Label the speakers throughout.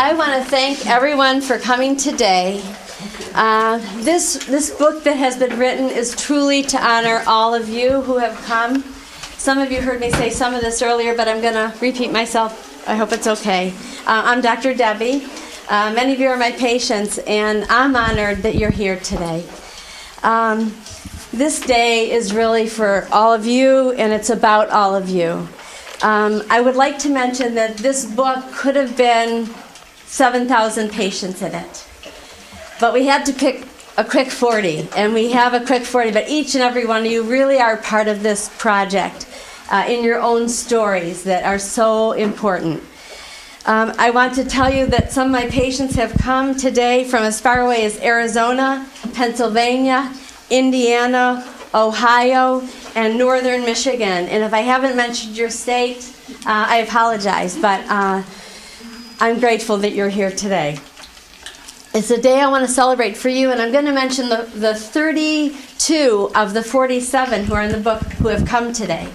Speaker 1: I want to thank everyone for coming today. This book that has been written is truly to honor all of you who have come. Some of you heard me say some of this earlier, but I'm going to repeat myself. I hope it's okay. I'm Dr. Debbie. Many of you are my patients, and I'm honored that you're here today. This day is really for all of you, and it's about all of you. I would like to mention that this book could have been 7,000 patients in it. But we had to pick a quick 40, and we have a quick 40, but each and every one of you really are part of this project in your own stories that are so important. I want to tell you that some of my patients have come today from as far away as Arizona, Pennsylvania, Indiana, Ohio, and northern Michigan. And if I haven't mentioned your state, I apologize, but I'm grateful that you're here today. It's a day I want to celebrate for you, and I'm going to mention the 32 of the 47 who are in the book who have come today.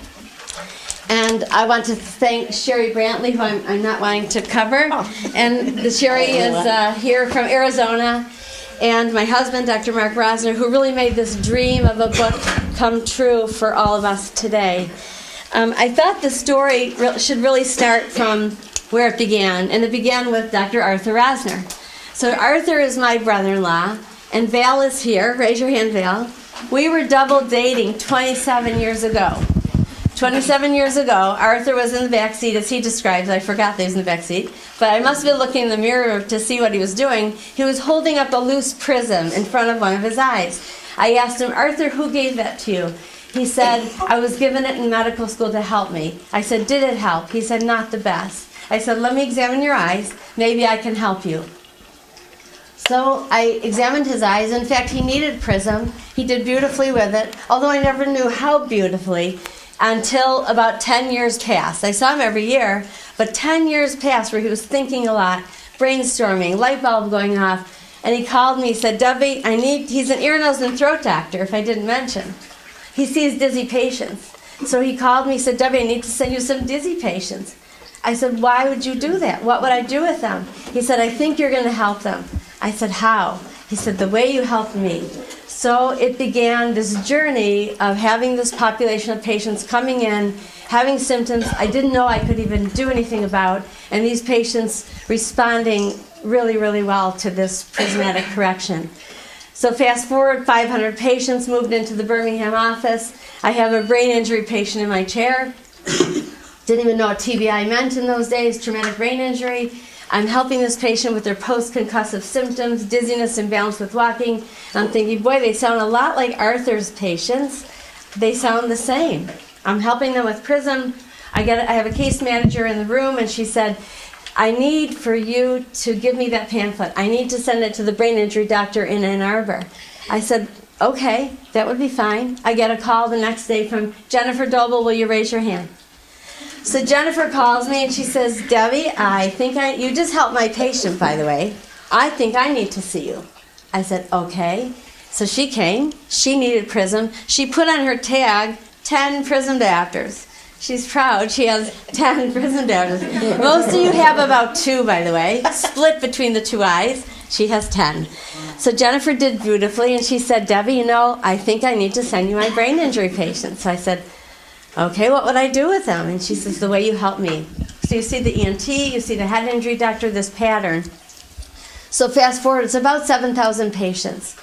Speaker 1: And I want to thank Sherry Brantley, who I'm not wanting to cover. And Sherry is here from Arizona. And my husband, Dr. Mark Rosner, who really made this dream of a book come true for all of us today. I thought the story should really start from where it began. And it began with Dr. Arthur Rosner. So Arthur is my brother-in-law, and Val is here. Raise your hand, Val. We were double dating 27 years ago. 27 years ago, Arthur was in the back seat, as he describes. I forgot that he was in the back seat. But I must have been looking in the mirror to see what he was doing. He was holding up a loose prism in front of one of his eyes. I asked him, Arthur, who gave that to you? He said, I was given it in medical school to help me. I said, did it help? He said, not the best. I said, let me examine your eyes. Maybe I can help you. So I examined his eyes. In fact, he needed prism. He did beautifully with it, although I never knew how beautifully until about 10 years passed. I saw him every year, but 10 years passed where he was thinking a lot, brainstorming, light bulb going off, and he called me. He said, Debbie, he's an ear, nose, and throat doctor, if I didn't mention. He sees dizzy patients. So he called me. He said, Debbie, I need to send you some dizzy patients. I said, why would you do that? What would I do with them? He said, I think you're going to help them. I said, how? He said, the way you helped me. So it began this journey of having this population of patients coming in, having symptoms I didn't know I could even do anything about, and these patients responding really, really well to this prismatic correction. So fast forward, 500 patients moved into the Birmingham office. I have a brain injury patient in my chair. Didn't even know what TBI meant in those days, traumatic brain injury. I'm helping this patient with their post-concussive symptoms, dizziness, imbalance with walking. And I'm thinking, boy, they sound a lot like Arthur's patients. They sound the same. I'm helping them with Prism. I have a case manager in the room, and she said, I need for you to give me that pamphlet. I need to send it to the brain injury doctor in Ann Arbor. I said, okay, that would be fine. I get a call the next day from Jennifer Doble. Will you raise your hand? So Jennifer calls me and she says, Debbie, you just helped my patient, by the way. I think I need to see you. I said, okay. So she came. She needed Prism. She put on her tag 10 Prism diopters. She's proud. She has 10 Prism diopters. Most of you have about 2, by the way, split between the 2 eyes. She has 10. So Jennifer did beautifully, and she said, Debbie, I think I need to send you my brain injury patient. So I said, okay, what would I do with them? And she says, the way you help me. So you see the ENT, you see the head injury doctor, this pattern. So fast forward, it's about 7,000 patients.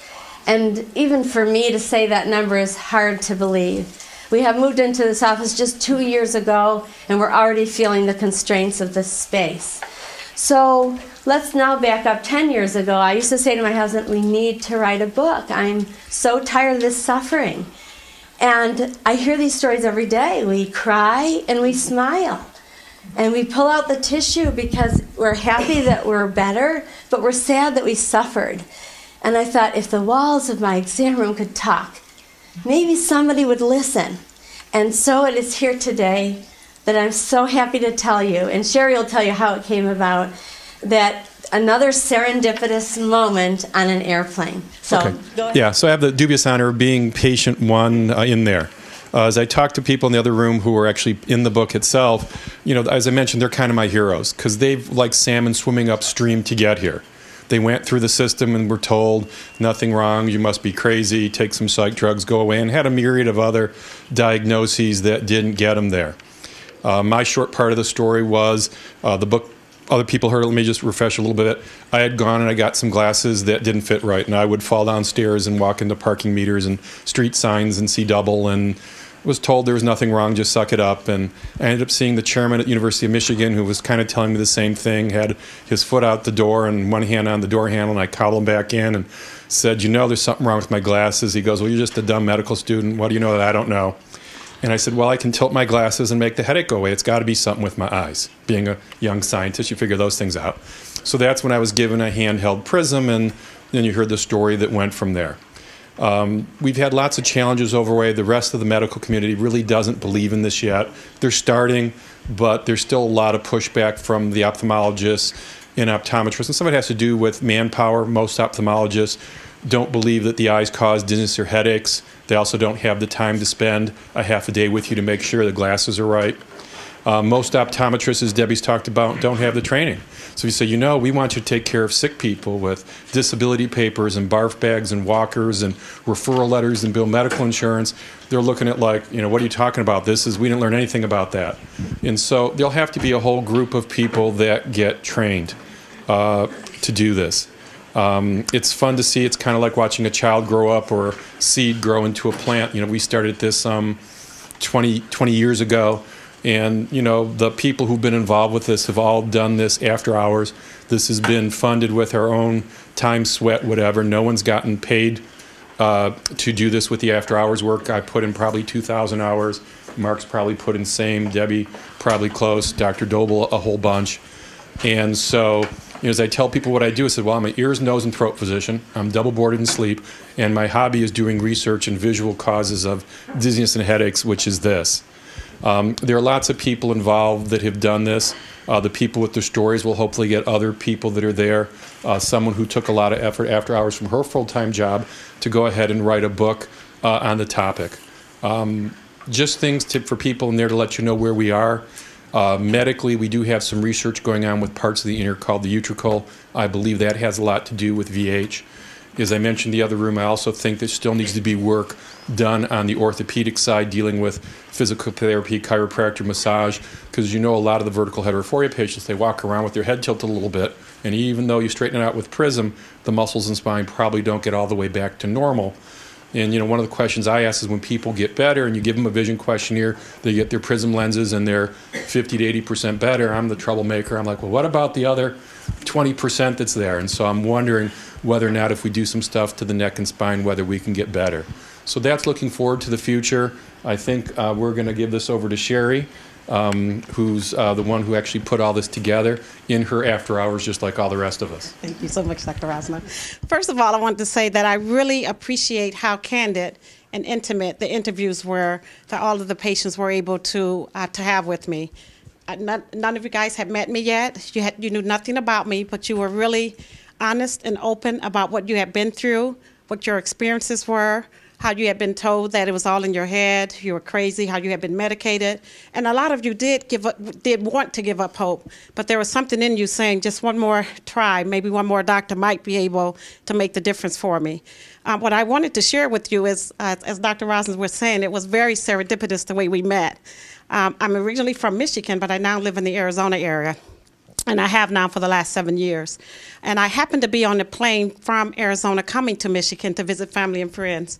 Speaker 1: And even for me to say that number is hard to believe. We have moved into this office just 2 years ago, and we're already feeling the constraints of this space. So let's now back up 10 years ago. I used to say to my husband, we need to write a book. I'm so tired of this suffering. And I hear these stories every day. We cry and we smile. And we pull out the tissue because we're happy that we're better, but we're sad that we suffered. And I thought, if the walls of my exam room could talk, maybe somebody would listen. And so it is here today that I'm so happy to tell you, and Sherry will tell you how it came about, that another serendipitous moment on an airplane. So,
Speaker 2: okay. Yeah, so I have the dubious honor of being patient 1 in there. As I talked to people in the other room who were actually in the book itself, as I mentioned, they're kind of my heroes because they've, like salmon swimming upstream to get here. They went through the system and were told, nothing wrong, you must be crazy, take some psych drugs, go away, and had a myriad of other diagnoses that didn't get them there. My short part of the story was the book, other people heard it. Let me just refresh a little bit. I had gone and I got some glasses that didn't fit right, and I would fall downstairs and walk into parking meters and street signs and see double, and was told there was nothing wrong, just suck it up. And I ended up seeing the chairman at the University of Michigan who was kind of telling me the same thing, had his foot out the door and one hand on the door handle, and I called him back in and said, there's something wrong with my glasses. He goes, well, you're just a dumb medical student. What do you know that I don't know? And I said, well, I can tilt my glasses and make the headache go away. It's got to be something with my eyes. Being a young scientist, you figure those things out. So that's when I was given a handheld prism, and then you heard the story that went from there. We've had lots of challenges overway. The rest of the medical community really doesn't believe in this yet. They're starting, but there's still a lot of pushback from the ophthalmologists and optometrists. And some of it has to do with manpower. Most ophthalmologists don't believe that the eyes cause dizziness or headaches. They also don't have the time to spend a half a day with you to make sure the glasses are right. Most optometrists, as Debbie's talked about, don't have the training. So you say, we want you to take care of sick people with disability papers and barf bags and walkers and referral letters and bill medical insurance. They're looking at like, what are you talking about? We didn't learn anything about that. And so there'll have to be a whole group of people that get trained to do this. It's fun to see. It's kind of like watching a child grow up or a seed grow into a plant. We started this 20 years ago. And, the people who've been involved with this have all done this after hours. This has been funded with our own time, sweat, whatever. No one's gotten paid to do this with the after hours work. I put in probably 2,000 hours. Mark's probably put in same. Debbie probably close. Dr. Doble a whole bunch. And so, as I tell people what I do, I said, well, I'm an ears, nose, and throat physician. I'm double boarded in sleep. And my hobby is doing research in visual causes of dizziness and headaches, which is this. There are lots of people involved that have done this. The people with their stories will hopefully get other people that are there. Someone who took a lot of effort after hours from her full-time job to go ahead and write a book on the topic. Just things for people in there to let you know where we are. Medically, we do have some research going on with parts of the ear called the utricle. I believe that has a lot to do with VH. As I mentioned in the other room, I also think there still needs to be work done on the orthopedic side dealing with physical therapy, chiropractor, massage, because a lot of the vertical heterophoria patients, they walk around with their head tilted a little bit, and even though you straighten it out with Prism, the muscles and spine probably don't get all the way back to normal. And one of the questions I ask is when people get better and you give them a vision questionnaire, they get their Prism lenses and they're 50 to 80% better. I'm the troublemaker. I'm like, well, what about the other 20% that's there? And so I'm wondering whether or not if we do some stuff to the neck and spine, whether we can get better. So that's looking forward to the future. I think we're going to give this over to Sherry, who's the one who actually put all this together in her after hours, just like all the rest of us.
Speaker 3: Thank you so much, Dr. Rosner. First of all, I want to say that I really appreciate how candid and intimate the interviews were that all of the patients were able to have with me. None of you guys had met me yet. You knew nothing about me, but you were really honest and open about what you had been through, what your experiences were, how you had been told that it was all in your head, you were crazy, how you had been medicated. And a lot of you did want to give up hope, but there was something in you saying just one more try, maybe one more doctor might be able to make the difference for me. What I wanted to share with you is, as Dr. Rosner was saying, it was very serendipitous the way we met. I'm originally from Michigan, but I now live in the Arizona area. And I have now for the last 7 years. And I happened to be on a plane from Arizona coming to Michigan to visit family and friends.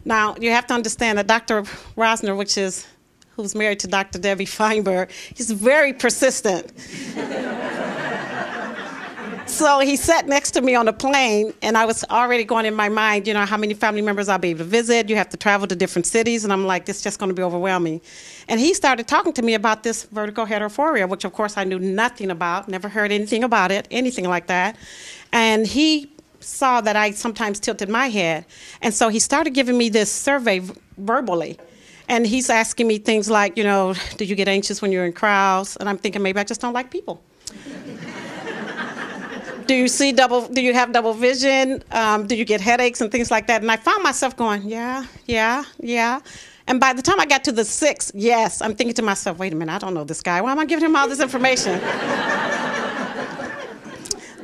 Speaker 3: Now, you have to understand that Dr. Rosner, who's married to Dr. Debbie Feinberg, he's very persistent. So he sat next to me on the plane, and I was already going in my mind, how many family members I'll be able to visit. You have to travel to different cities, and I'm like, this is just going to be overwhelming. And he started talking to me about this vertical heterophoria, which, of course, I knew nothing about, never heard anything about it, anything like that. And he saw that I sometimes tilted my head. And so he started giving me this survey verbally. And he's asking me things like, do you get anxious when you're in crowds? And I'm thinking, maybe I just don't like people. Do you have double vision? Do you get headaches and things like that? And I found myself going, yeah. And by the time I got to the 6th, yes, I'm thinking to myself, wait a minute, I don't know this guy. Why am I giving him all this information?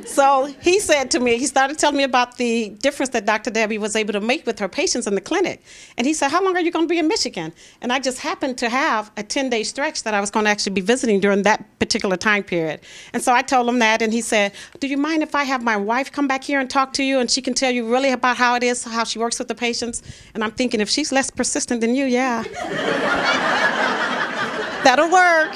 Speaker 3: So he said to me, he started telling me about the difference that Dr. Debbie was able to make with her patients in the clinic. And he said, how long are you going to be in Michigan? And I just happened to have a 10-day stretch that I was going to actually be visiting during that particular time period. And so I told him that, and he said, do you mind if I have my wife come back here and talk to you, and she can tell you really about how it is, how she works with the patients? And I'm thinking, if she's less persistent than you, yeah. That'll work.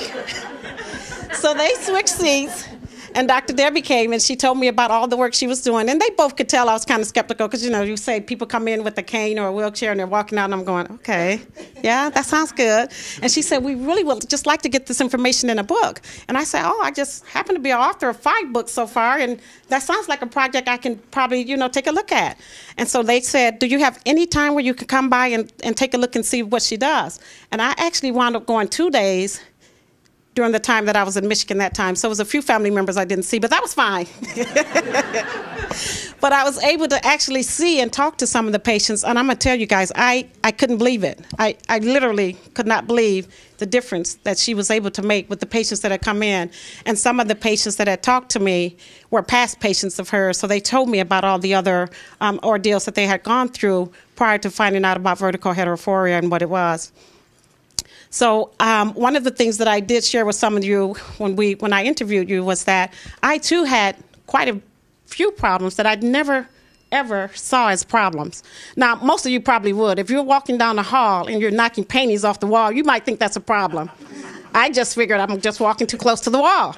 Speaker 3: So they switched seats. And Dr. Debbie came, and she told me about all the work she was doing. And they both could tell I was kind of skeptical because, you say people come in with a cane or a wheelchair, and they're walking out, and I'm going, okay, yeah, that sounds good. And she said, we really would just like to get this information in a book. And I said, I just happen to be an author of 5 books so far, and that sounds like a project I can probably, take a look at. And so they said, do you have any time where you can come by and take a look and see what she does? And I actually wound up going 2 days during the time that I was in Michigan that time. So it was a few family members I didn't see, but that was fine. But I was able to actually see and talk to some of the patients, and I'm going to tell you guys, I couldn't believe it. I literally could not believe the difference that she was able to make with the patients that had come in. And some of the patients that had talked to me were past patients of hers, so they told me about all the other ordeals that they had gone through prior to finding out about vertical heterophoria and what it was. So one of the things that I did share with some of you when I interviewed you was that I too had quite a few problems that I'd never ever saw as problems. Now, most of you probably would. If you're walking down the hall and you're knocking paintings off the wall, you might think that's a problem. I just figured I'm just walking too close to the wall.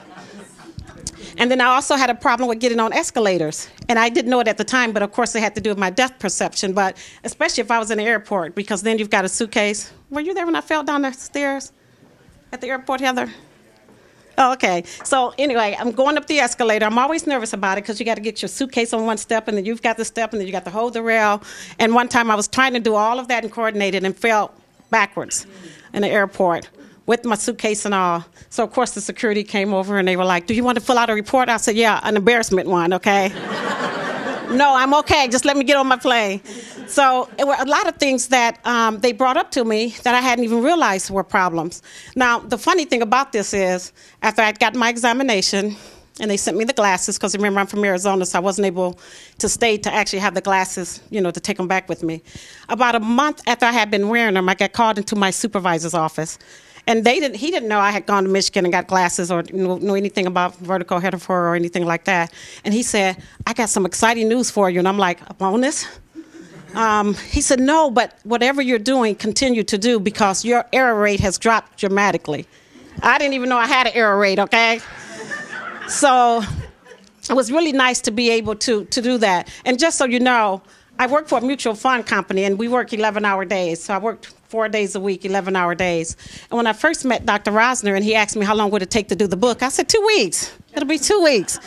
Speaker 3: And then I also had a problem with getting on escalators. And I didn't know it at the time, but of course it had to do with my depth perception. But especially if I was in the airport, because then you've got a suitcase. Were you there when I fell down the stairs at the airport, Heather? Oh, okay. So anyway, I'm going up the escalator. I'm always nervous about it because you got to get your suitcase on one step, and then you've got the step, and then you got to hold the rail. And one time I was trying to do all of that and coordinate it and fell backwards in the airport with my suitcase and all. So, of course, the security came over, and they were like, do you want to fill out a report? I said, yeah, an embarrassment one, okay? No, I'm okay. Just let me get on my plane. So it were a lot of things that they brought up to me that I hadn't even realized were problems. Now, the funny thing about this is, after I'd gotten my examination, and they sent me the glasses, because remember, I'm from Arizona, so I wasn't able to stay to actually have the glasses, to take them back with me. About a month after I had been wearing them, I got called into my supervisor's office. And he didn't know I had gone to Michigan and got glasses or know anything about vertical heterophoria or anything like that. And he said, I got some exciting news for you. And I'm like, a bonus? He said, no, but whatever you're doing, continue to do, because your error rate has dropped dramatically. I didn't even know I had an error rate, okay? So it was really nice to be able to do that. And just so you know, I work for a mutual fund company, and we work 11-hour days. So I worked 4 days a week, 11-hour days. And when I first met Dr. Rosner, and he asked me how long would it take to do the book, I said 2 weeks. It'll be 2 weeks.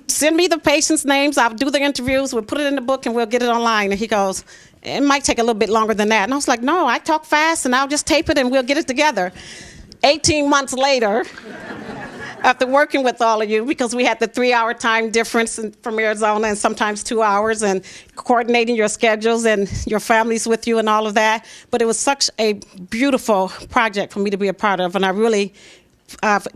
Speaker 3: Send me the patients' names. I'll do the interviews. We'll put it in the book, and we'll get it online. And he goes, it might take a little bit longer than that. And I was like, no, I talk fast, and I'll just tape it, and we'll get it together. 18 months later, after working with all of you, because we had the 3-hour time difference from Arizona and sometimes 2 hours, and coordinating your schedules and your families with you and all of that. But it was such a beautiful project for me to be a part of, and I really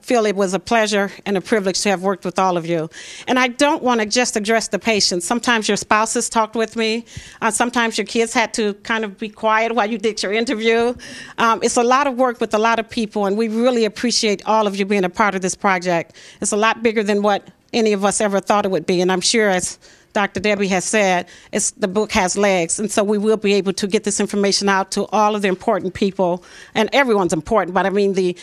Speaker 3: feel it was a pleasure and a privilege to have worked with all of you. And I don't want to just address the patients. Sometimes your spouses talked with me. Sometimes your kids had to kind of be quiet while you did your interview. It's a lot of work with a lot of people, and we really appreciate all of you being a part of this project. It's a lot bigger than what any of us ever thought it would be, and I'm sure, as Dr. Debbie has said, the book has legs, and so we will be able to get this information out to all of the important people, and everyone's important, but I mean the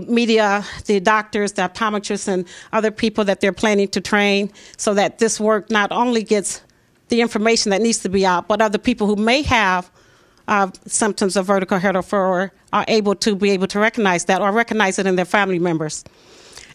Speaker 3: media, the doctors, the optometrists, and other people that they're planning to train, so that this work not only gets the information that needs to be out, but other people who may have symptoms of vertical heterophoria are able to recognize that or recognize it in their family members.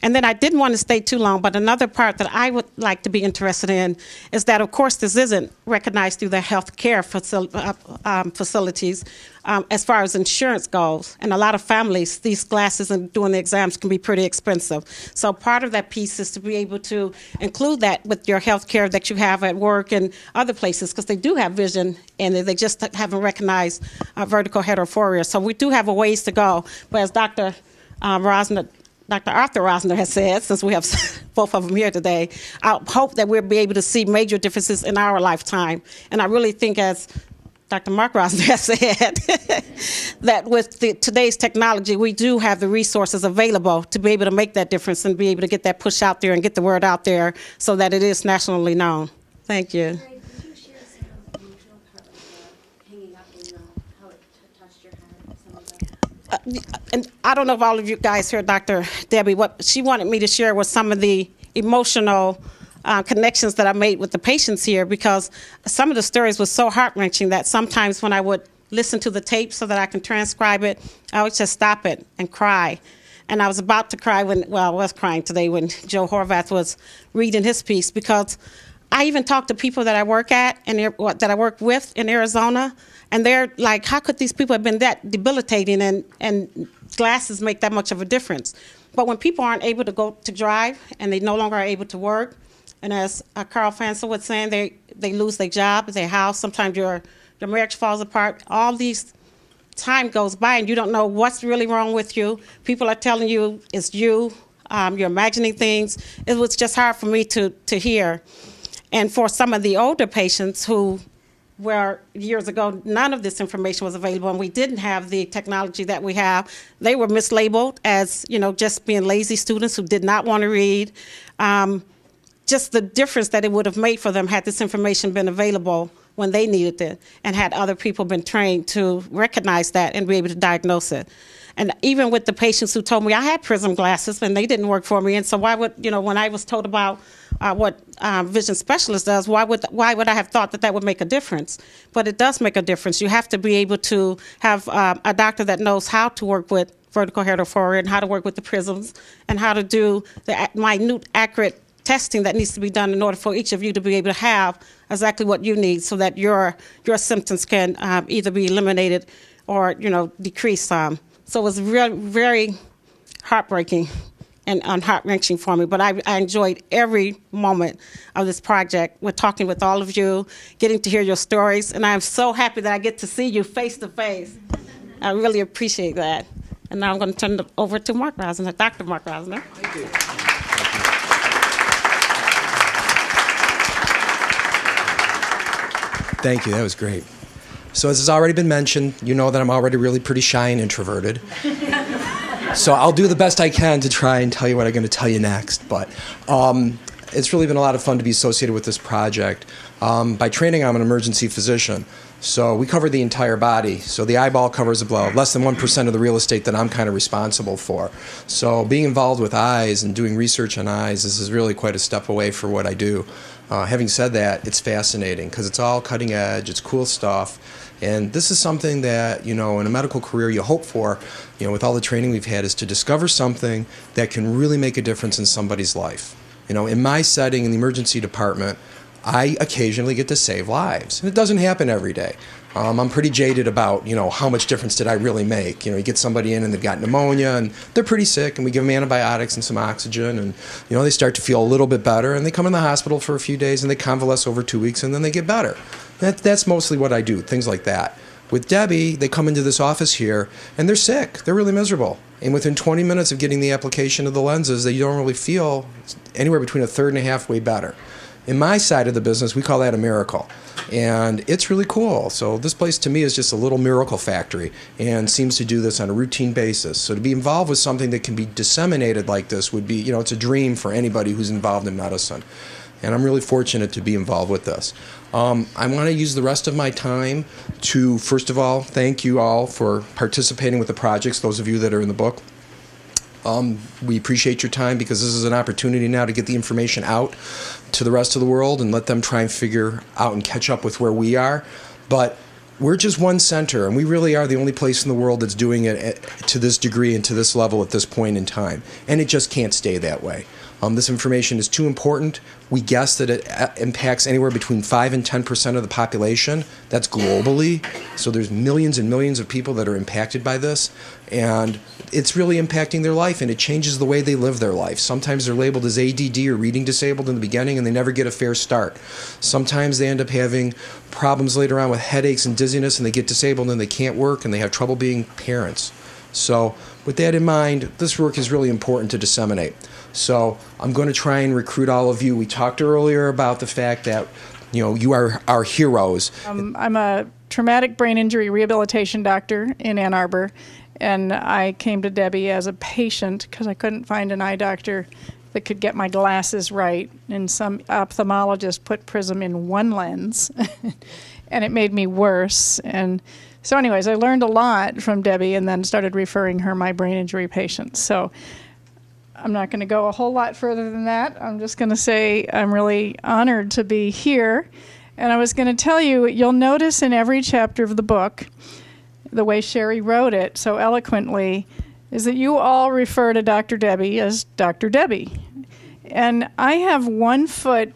Speaker 3: And then I didn't want to stay too long, but another part that I would like to be interested in is that, of course, this isn't recognized through the health care facilities as far as insurance goes. And a lot of families, these glasses and doing the exams can be pretty expensive. So part of that piece is to be able to include that with your health care that you have at work and other places, because they do have vision and they just haven't recognized vertical heterophoria. So we do have a ways to go. But as Dr. Rosner, Dr. Arthur Rosner has said, since we have both of them here today, I hope that we'll be able to see major differences in our lifetime. And I really think, as Dr. Mark Rosner has said, that with today's technology, we do have the resources available to be able to make that difference and be able to get that push out there and get the word out there so that it is nationally known. Thank you.
Speaker 1: Could you share some of the emotional part of hanging up and how it touched your heart? Some of the
Speaker 3: And I don't know if all of you guys heard Dr. Debbie. What she wanted me to share was some of the emotional connections that I made with the patients here, because some of the stories were so heart-wrenching that sometimes when I would listen to the tape so that I can transcribe it, I would just stop it and cry. And I was about to cry I was crying today when Joe Horvath was reading his piece, because I even talked to people that I work at and that I work with in Arizona, and they're like, how could these people have been that debilitating, and glasses make that much of a difference? But when people aren't able to go to drive and they no longer are able to work, and as Carl Fansel was saying, they lose their job, their house, sometimes your marriage falls apart. All these time goes by and you don't know what's really wrong with you. People are telling you it's you, you're imagining things. It was just hard for me to hear. And for some of the older patients who where years ago none of this information was available and we didn't have the technology that we have, they were mislabeled as, just being lazy students who did not want to read. Just the difference that it would have made for them had this information been available when they needed it, and had other people been trained to recognize that and be able to diagnose it. And even with the patients who told me I had prism glasses and they didn't work for me, and so why would, when I was told about what vision specialist does, why would I have thought that would make a difference? But it does make a difference. You have to be able to have a doctor that knows how to work with vertical heterophoria and how to work with the prisms and how to do the minute, accurate testing that needs to be done in order for each of you to be able to have exactly what you need so that your symptoms can either be eliminated or, decrease some. So it was very heartbreaking and heart-wrenching for me, but I enjoyed every moment of this project. We're talking with all of you, getting to hear your stories, and I'm so happy that I get to see you face to face. I really appreciate that. And now I'm going to turn it over to Mark Rosner, Dr. Mark Rosner.
Speaker 4: Thank you. Thank you, that was great. So as has already been mentioned, you know that I'm already really pretty shy and introverted. So I'll do the best I can to try and tell you what I'm going to tell you next. But it's really been a lot of fun to be associated with this project. By training, I'm an emergency physician. So we cover the entire body. So the eyeball covers about less than 1% of the real estate that I'm kind of responsible for. So being involved with eyes and doing research on eyes, this is really quite a step away for what I do. Having said that, it's fascinating because it's all cutting edge, it's cool stuff. And this is something that, in a medical career you hope for, with all the training we've had, is to discover something that can really make a difference in somebody's life. In my setting in the emergency department, I occasionally get to save lives. And it doesn't happen every day. I'm pretty jaded about, how much difference did I really make? You get somebody in and they've got pneumonia and they're pretty sick, and we give them antibiotics and some oxygen, and, they start to feel a little bit better, and they come in the hospital for a few days and they convalesce over 2 weeks and then they get better. That's mostly what I do, things like that. With Debbie, they come into this office here and they're sick. They're really miserable. And within 20 minutes of getting the application of the lenses, they don't really feel anywhere between a third and a half way better. In my side of the business, we call that a miracle. And it's really cool. So this place to me is just a little miracle factory and seems to do this on a routine basis. So to be involved with something that can be disseminated like this would be, it's a dream for anybody who's involved in medicine. And I'm really fortunate to be involved with this. I want to use the rest of my time to, first of all, thank you all for participating with the projects, those of you that are in the book. We appreciate your time because this is an opportunity now to get the information out to the rest of the world and let them try and figure out and catch up with where we are. But we're just one center, and we really are the only place in the world that's doing it to this degree and to this level at this point in time. And it just can't stay that way. This information is too important. We guess that it impacts anywhere between 5 and 10% of the population. That's globally. So there's millions and millions of people that are impacted by this. And it's really impacting their life, and it changes the way they live their life. Sometimes they're labeled as ADD or reading disabled in the beginning, and they never get a fair start. Sometimes they end up having problems later on with headaches and dizziness, and they get disabled and they can't work, and they have trouble being parents. So with that in mind, this work is really important to disseminate. So I'm going to try and recruit all of you. We talked earlier about the fact that, you are our heroes.
Speaker 5: I'm a traumatic brain injury rehabilitation doctor in Ann Arbor, and I came to Debbie as a patient because I couldn't find an eye doctor that could get my glasses right, and some ophthalmologist put Prism in one lens, and it made me worse. And so anyways, I learned a lot from Debbie and then started referring her my brain injury patients. So I'm not going to go a whole lot further than that. I'm just going to say I'm really honored to be here. And I was going to tell you, you'll notice in every chapter of the book, the way Sherry wrote it so eloquently, is that you all refer to Dr. Debbie as Dr. Debbie. And I have 1 foot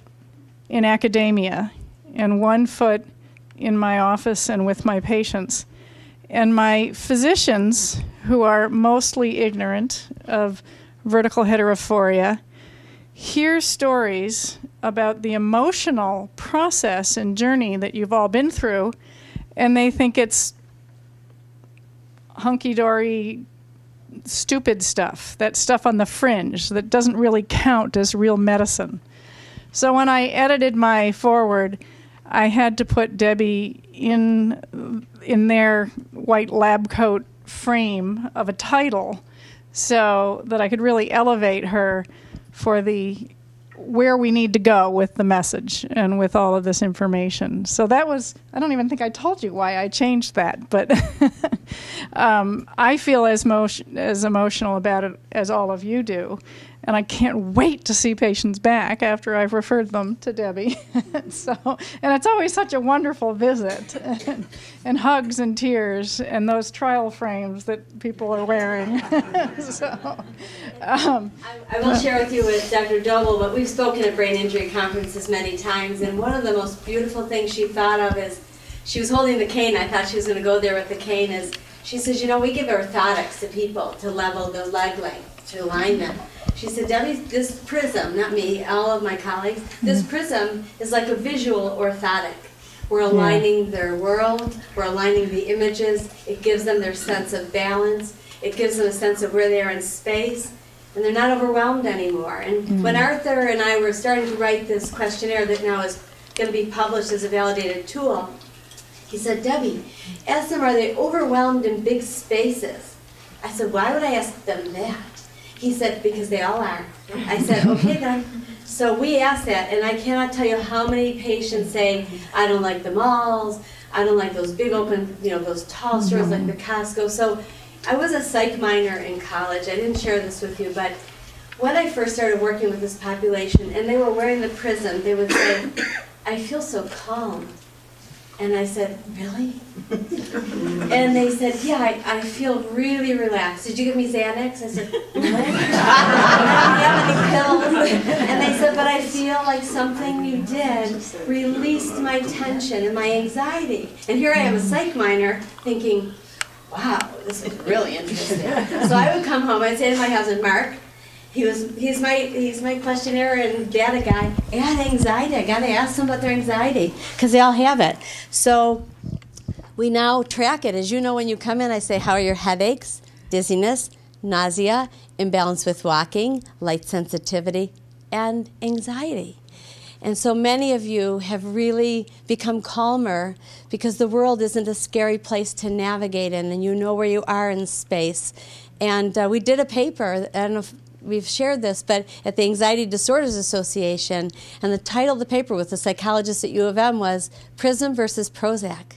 Speaker 5: in academia and 1 foot in my office and with my patients. And my physicians, who are mostly ignorant of vertical heterophoria, hear stories about the emotional process and journey that you've all been through, and they think it's hunky-dory, stupid stuff, that stuff on the fringe that doesn't really count as real medicine. So when I edited my foreword, I had to put Debbie in their white lab coat frame of a title so that I could really elevate her for where we need to go with the message and with all of this information. So that was, I don't even think I told you why I changed that, but I feel as emotional about it as all of you do. And I can't wait to see patients back after I've referred them to Debbie. And it's always such a wonderful visit, and hugs and tears and those trial frames that people are wearing.
Speaker 1: I will share with you with Dr. Doble, but we've spoken at brain injury conferences many times, and one of the most beautiful things she thought of is, she was holding the cane. I thought she was going to go there with the cane. Is she says, we give orthotics to people to level their leg length, to align them. She said, Debbie, this Prism, not me, all of my colleagues, this Prism is like a visual orthotic. We're aligning their world, we're aligning the images, it gives them their sense of balance, it gives them a sense of where they are in space, and they're not overwhelmed anymore. And when Arthur and I were starting to write this questionnaire that now is going to be published as a validated tool, he said, Debbie, ask them, are they overwhelmed in big spaces? I said, why would I ask them that? He said, because they all are. I said, okay then. So we asked that, and I cannot tell you how many patients say, I don't like the malls, I don't like those big open, those tall stores like the Costco. So I was a psych minor in college. I didn't share this with you, but when I first started working with this population, and they were wearing the Prism, they would say, I feel so calm. And I said, really? And they said, yeah, I feel really relaxed. Did you give me Xanax? I said, what? I don't have any pills. And they said, but I feel like something you did released my tension and my anxiety. And here I am, a psych minor, thinking, wow, this is really interesting. So I would come home, I'd say to my husband, Mark, he's my questionnaire and data guy. Add anxiety. I got to ask them about their anxiety because they all have it. So we now track it. As you know, when you come in, I say, how are your headaches, dizziness, nausea, imbalance with walking, light sensitivity, and anxiety. And so many of you have really become calmer because the world isn't a scary place to navigate in, and you know where you are in space. And we did a paper, I don't know if we've shared this, but at the Anxiety Disorders Association, and the title of the paper with the psychologist at U of M was Prism versus Prozac.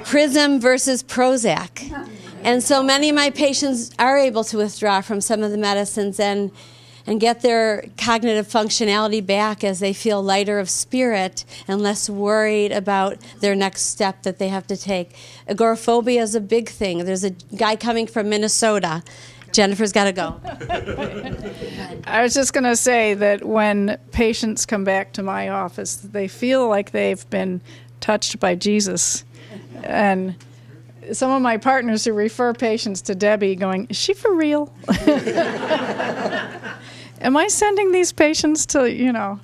Speaker 1: Prism versus Prozac. And so many of my patients are able to withdraw from some of the medicines, and and get their cognitive functionality back as they feel lighter of spirit and less worried about their next step that they have to take. Agoraphobia is a big thing. There's a guy coming from Minnesota. Jennifer's got to go.
Speaker 5: I was just going to say that when patients come back to my office, they feel like they've been touched by Jesus. And some of my partners who refer patients to Debbie going, is she for real? Am I sending these patients to,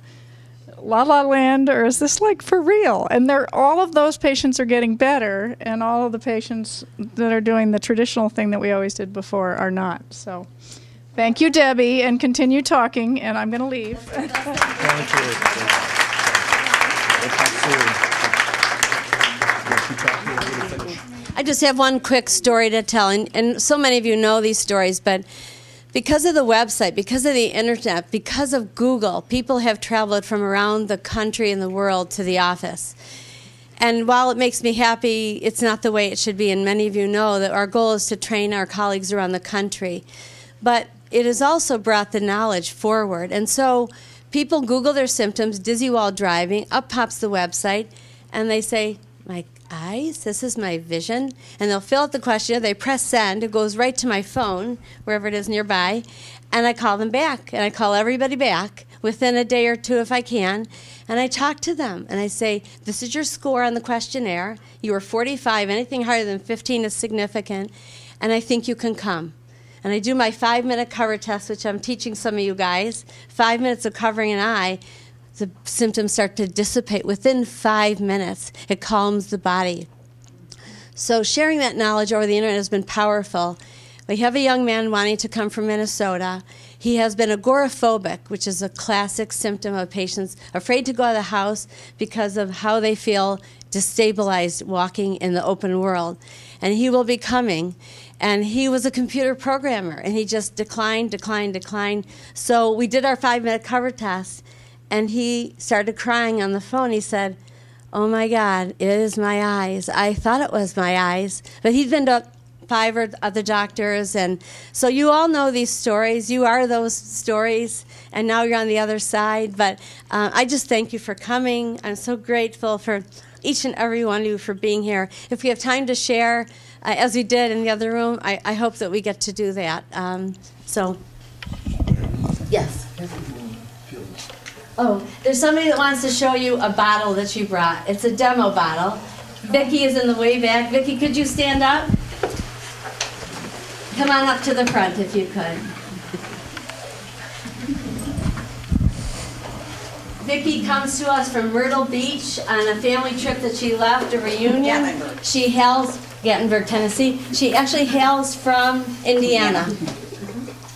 Speaker 5: La La Land, or is this like for real? And all of those patients are getting better, and all of the patients that are doing the traditional thing that we always did before are not. So thank you, Debbie, and continue talking, and I'm going to leave.
Speaker 4: Thank you.
Speaker 1: I just have one quick story to tell, and so many of you know these stories, but because of the website, because of the internet, because of Google, people have traveled from around the country and the world to the office. And while it makes me happy, it's not the way it should be, and many of you know that our goal is to train our colleagues around the country. But it has also brought the knowledge forward. And so people Google their symptoms, dizzy while driving, up pops the website, and they say, my eyes, this is my vision, and they'll fill out the questionnaire, they press send, it goes right to my phone, wherever it is nearby, and I call them back, and I call everybody back within a day or two if I can, and I talk to them, and I say, this is your score on the questionnaire, you are 45, anything higher than 15 is significant, and I think you can come. And I do my 5-minute cover test, which I'm teaching some of you guys, 5 minutes of covering an eye. The symptoms start to dissipate within 5 minutes. It calms the body. So sharing that knowledge over the internet has been powerful. We have a young man wanting to come from Minnesota. He has been agoraphobic, which is a classic symptom of patients afraid to go out of the house because of how they feel destabilized walking in the open world. And he will be coming. And he was a computer programmer, and he just declined. So we did our 5-minute cover test, and he started crying on the phone. He said, oh my God, it is my eyes. I thought it was my eyes. But he'd been to 5 other doctors. And so you all know these stories. You are those stories. And now you're on the other side. But I just thank you for coming. I'm so grateful for each and every one of you for being here. If we have time to share, as we did in the other room, I hope that we get to do that. Yes. Oh, there's somebody that wants to show you a bottle that you brought. It's a demo bottle. Vicki is in the way back. Vicki, could you stand up? Come on up to the front if you could. Vicki comes to us from Myrtle Beach on a family trip that she left, a reunion.
Speaker 6: Gatlinburg.
Speaker 1: She hails, Gatlinburg, Tennessee. She actually hails from Indiana.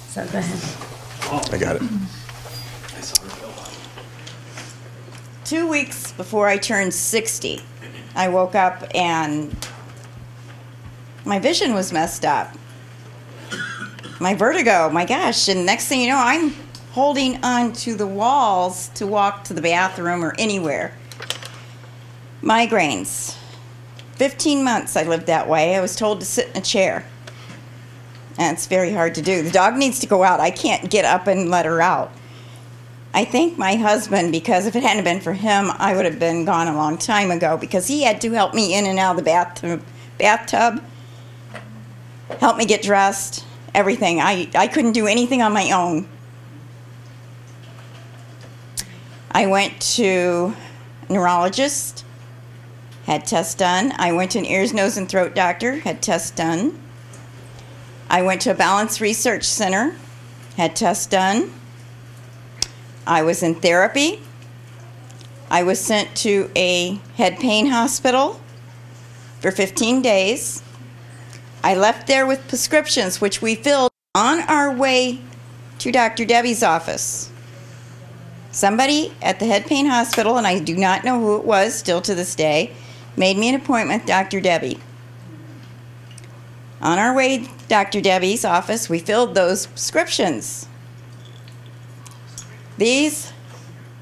Speaker 1: So go ahead.
Speaker 7: I got it.
Speaker 6: 2 weeks before I turned 60, I woke up and my vision was messed up. My vertigo, my gosh, and next thing you know, I'm holding on to the walls to walk to the bathroom or anywhere. Migraines. 15 months I lived that way. I was told to sit in a chair. And it's very hard to do. The dog needs to go out. I can't get up and let her out. I thank my husband, because if it hadn't been for him, I would have been gone a long time ago, because he had to help me in and out of the bathtub, help me get dressed, everything. I couldn't do anything on my own. I went to a neurologist, had tests done. I went to an ears, nose, and throat doctor, had tests done. I went to a Balance Research Center, had tests done. I was in therapy. I was sent to a head pain hospital for 15 days. I left there with prescriptions, which we filled on our way to Dr. Debbie's office. Somebody at the head pain hospital, and I do not know who it was still to this day, made me an appointment with Dr. Debbie. On our way to Dr. Debbie's office, we filled those prescriptions. These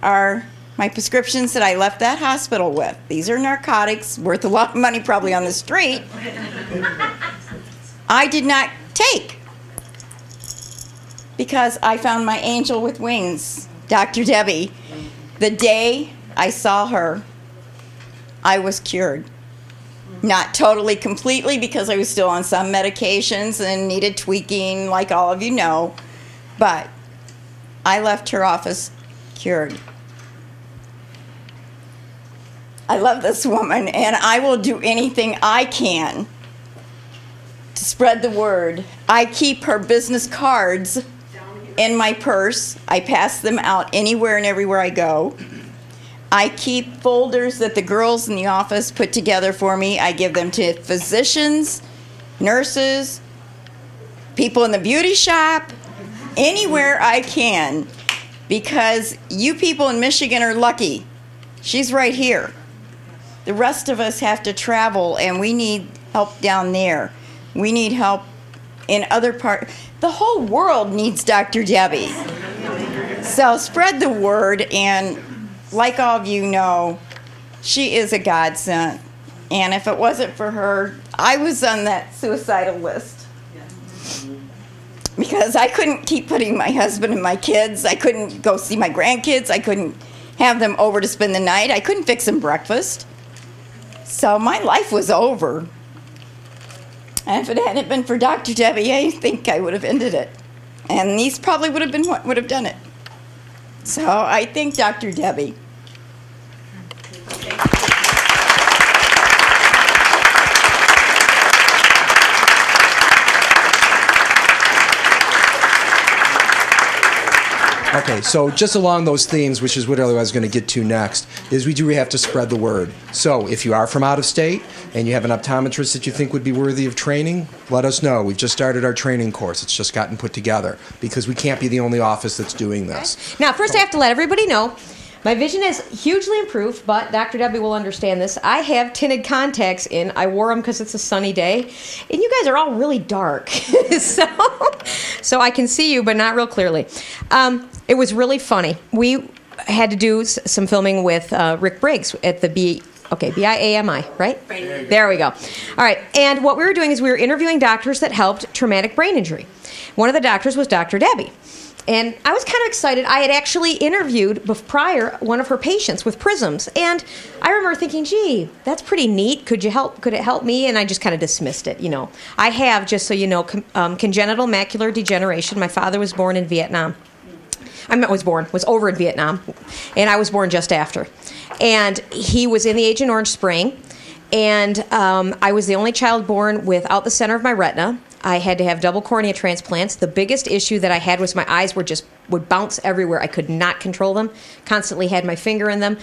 Speaker 6: are my prescriptions that I left that hospital with. These are narcotics, worth a lot of money probably on the street. I did not take. because I found my angel with wings, Dr. Debbie. The day I saw her, I was cured. Not totally, completely, because I was still on some medications and needed tweaking, like all of you know. But I left her office cured. I love this woman, and I will do anything I can to spread the word. I keep her business cards in my purse. I pass them out anywhere and everywhere I go. I keep folders that the girls in the office put together for me. I give them to physicians, nurses, people in the beauty shop, anywhere I can, because you people in Michigan are lucky. She's right here. The rest of us have to travel, and we need help down there. We need help in other parts. The whole world needs Dr. Debbie. So spread the word, and like all of you know, she is a godsend. And if it wasn't for her, I was on that suicidal list. Because I couldn't keep putting my husband and my kids, I couldn't go see my grandkids, I couldn't have them over to spend the night, I couldn't fix them breakfast. So my life was over. And if it hadn't been for Dr. Debbie, I think I would have ended it. And these probably would have been what would have done it. So I thank Dr. Debbie.
Speaker 4: Okay, so just along those themes, which is what I was going to get to next, is we do have to spread the word. So if you are from out of state and you have an optometrist that you think would be worthy of training, let us know. We've just started our training course. It's just gotten put together because we can't be the only office that's doing this.
Speaker 7: Now, first I have to let everybody know, my vision is hugely improved, but Dr. Debbie will understand this. I have tinted contacts in. I wore them because it's a sunny day, and you guys are all really dark. so I can see you, but not real clearly. It was really funny. We had to do some filming with Rick Briggs at the BIAMI, right? There we go. All right, and what we were doing is we were interviewing doctors that helped traumatic brain injury. One of the doctors was Dr. Debbie. And I was kind of excited. I had actually interviewed prior one of her patients with prisms, and I remember thinking, "Gee, that's pretty neat. Could it help me?" And I just kind of dismissed it. You know, I have, just so you know, congenital macular degeneration. My father was born in Vietnam. Was over in Vietnam, and I was born just after. And he was in the Agent Orange spraying, and I was the only child born without the center of my retina. I had to have double cornea transplants. The biggest issue that I had was my eyes would bounce everywhere. I could not control them. Constantly had my finger in them.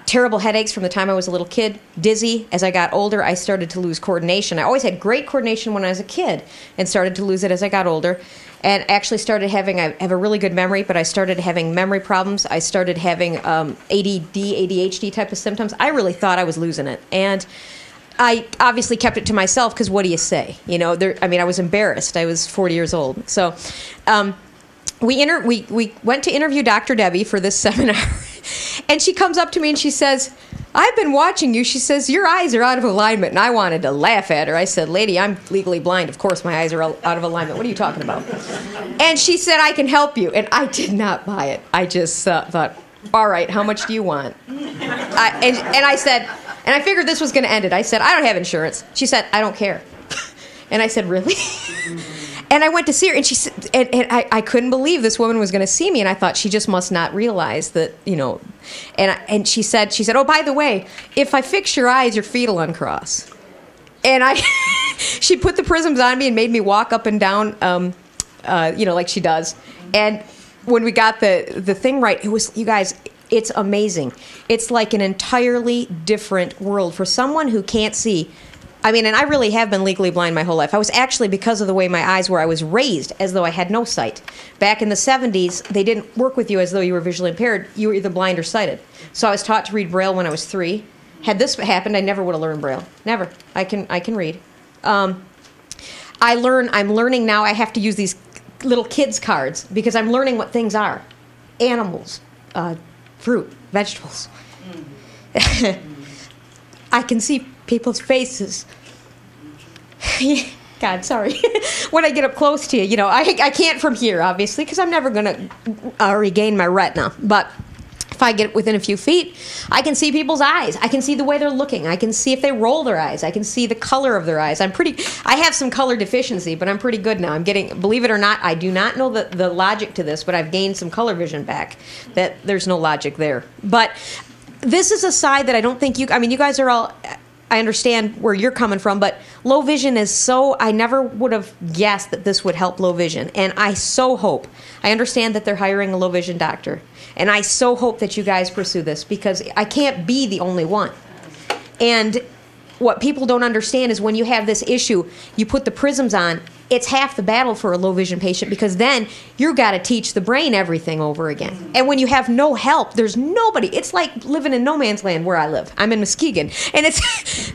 Speaker 7: Terrible headaches from the time I was a little kid. Dizzy. As I got older, I started to lose coordination. I always had great coordination when I was a kid and started to lose it as I got older. And actually started having, I have a really good memory, but I started having memory problems. I started having ADD, ADHD type of symptoms. I really thought I was losing it. And I obviously kept it to myself because what do you say? You know, I was embarrassed. I was 40 years old. So we went to interview Dr. Debbie for this seminar. And she comes up to me and she says, "I've been watching you." She says, "Your eyes are out of alignment." And I wanted to laugh at her. I said, "Lady, I'm legally blind. Of course my eyes are out of alignment. What are you talking about?" And she said, "I can help you." And I did not buy it. I just thought, "All right, how much do you want?" And I said, and I figured this was going to end it. I said, "I don't have insurance." She said, "I don't care." And I said, "Really?" And I went to see her, and she said, and I couldn't believe this woman was going to see me, and I thought she just must not realize that, you know. And she said, "Oh, by the way, if I fix your eyes, your feet will uncross." And she put the prisms on me and made me walk up and down, like she does. And when we got the thing right, it was, you guys, it's amazing. It's like an entirely different world for someone who can't see. I mean, and I really have been legally blind my whole life. I was actually, because of the way my eyes were, I was raised as though I had no sight. Back in the 70s, they didn't work with you as though you were visually impaired. You were either blind or sighted. So I was taught to read Braille when I was 3. Had this happened, I never would have learned Braille. Never. I can read. I'm learning now. I have to use these little kids' cards because I'm learning what things are. Animals, fruit, vegetables. I can see people's faces. God, sorry. When I get up close to you, you know, I can't from here, obviously, because I'm never going to regain my retina. But if I get within a few feet, I can see people's eyes. I can see the way they're looking. I can see if they roll their eyes. I can see the color of their eyes. I have some color deficiency, but I'm pretty good now. I'm getting, believe it or not, I do not know the logic to this, but I've gained some color vision back. That there's no logic there. But this is a side that I don't think you guys are all, I understand where you're coming from, but low vision is so, I never would have guessed that this would help low vision. And I so hope, I understand that they're hiring a low vision doctor. And I so hope that you guys pursue this, because I can't be the only one. And what people don't understand is when you have this issue, you put the prisms on, it's half the battle for a low vision patient, because then you've got to teach the brain everything over again. And when you have no help, there's nobody. It's like living in no man's land where I live. I'm in Muskegon. And it's,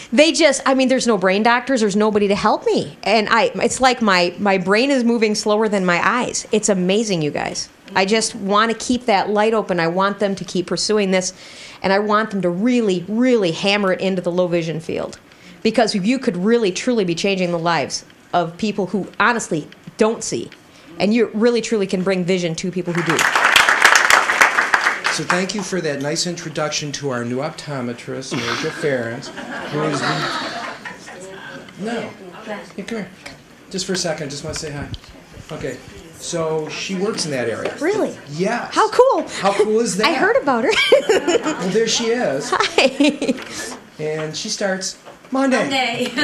Speaker 7: they just, I mean, there's no brain doctors. There's nobody to help me. And it's like my brain is moving slower than my eyes. It's amazing, you guys. I just want to keep that light open. I want them to keep pursuing this. And I want them to really, really hammer it into the low vision field. Because you could really, truly be changing the lives of people who honestly don't see. And you really, truly can bring vision to people who do.
Speaker 4: So thank you for that nice introduction to our new optometrist, Major Ferens, who is No. Yeah, come here. Just for a second, just want to say hi. Okay. So she works in that area.
Speaker 7: Really?
Speaker 4: Yes.
Speaker 7: How cool.
Speaker 4: How cool is that?
Speaker 7: I heard about her.
Speaker 4: Well, there she is.
Speaker 7: Hi.
Speaker 4: And she starts Monday. So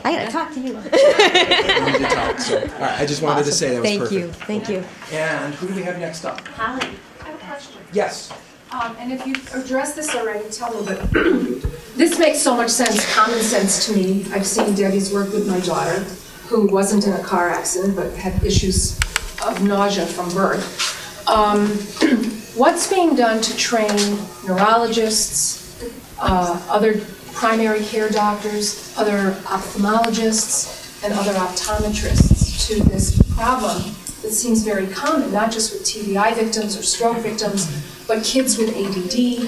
Speaker 7: I got to talk to you.
Speaker 4: we need to talk. So, all right, I just wanted to say that was perfect.
Speaker 7: Thank you.
Speaker 4: And who do we have next up?
Speaker 1: Holly.
Speaker 8: I have a question.
Speaker 4: Yes.
Speaker 8: And if you've addressed this already, tell me, but this makes so much sense, common sense to me. I've seen Debbie's work with my daughter, who wasn't in a car accident but had issues of nausea from birth. What's being done to train neurologists, other primary care doctors, other ophthalmologists, and other optometrists to this problem that seems very common, not just with TBI victims or stroke victims, but kids with ADD?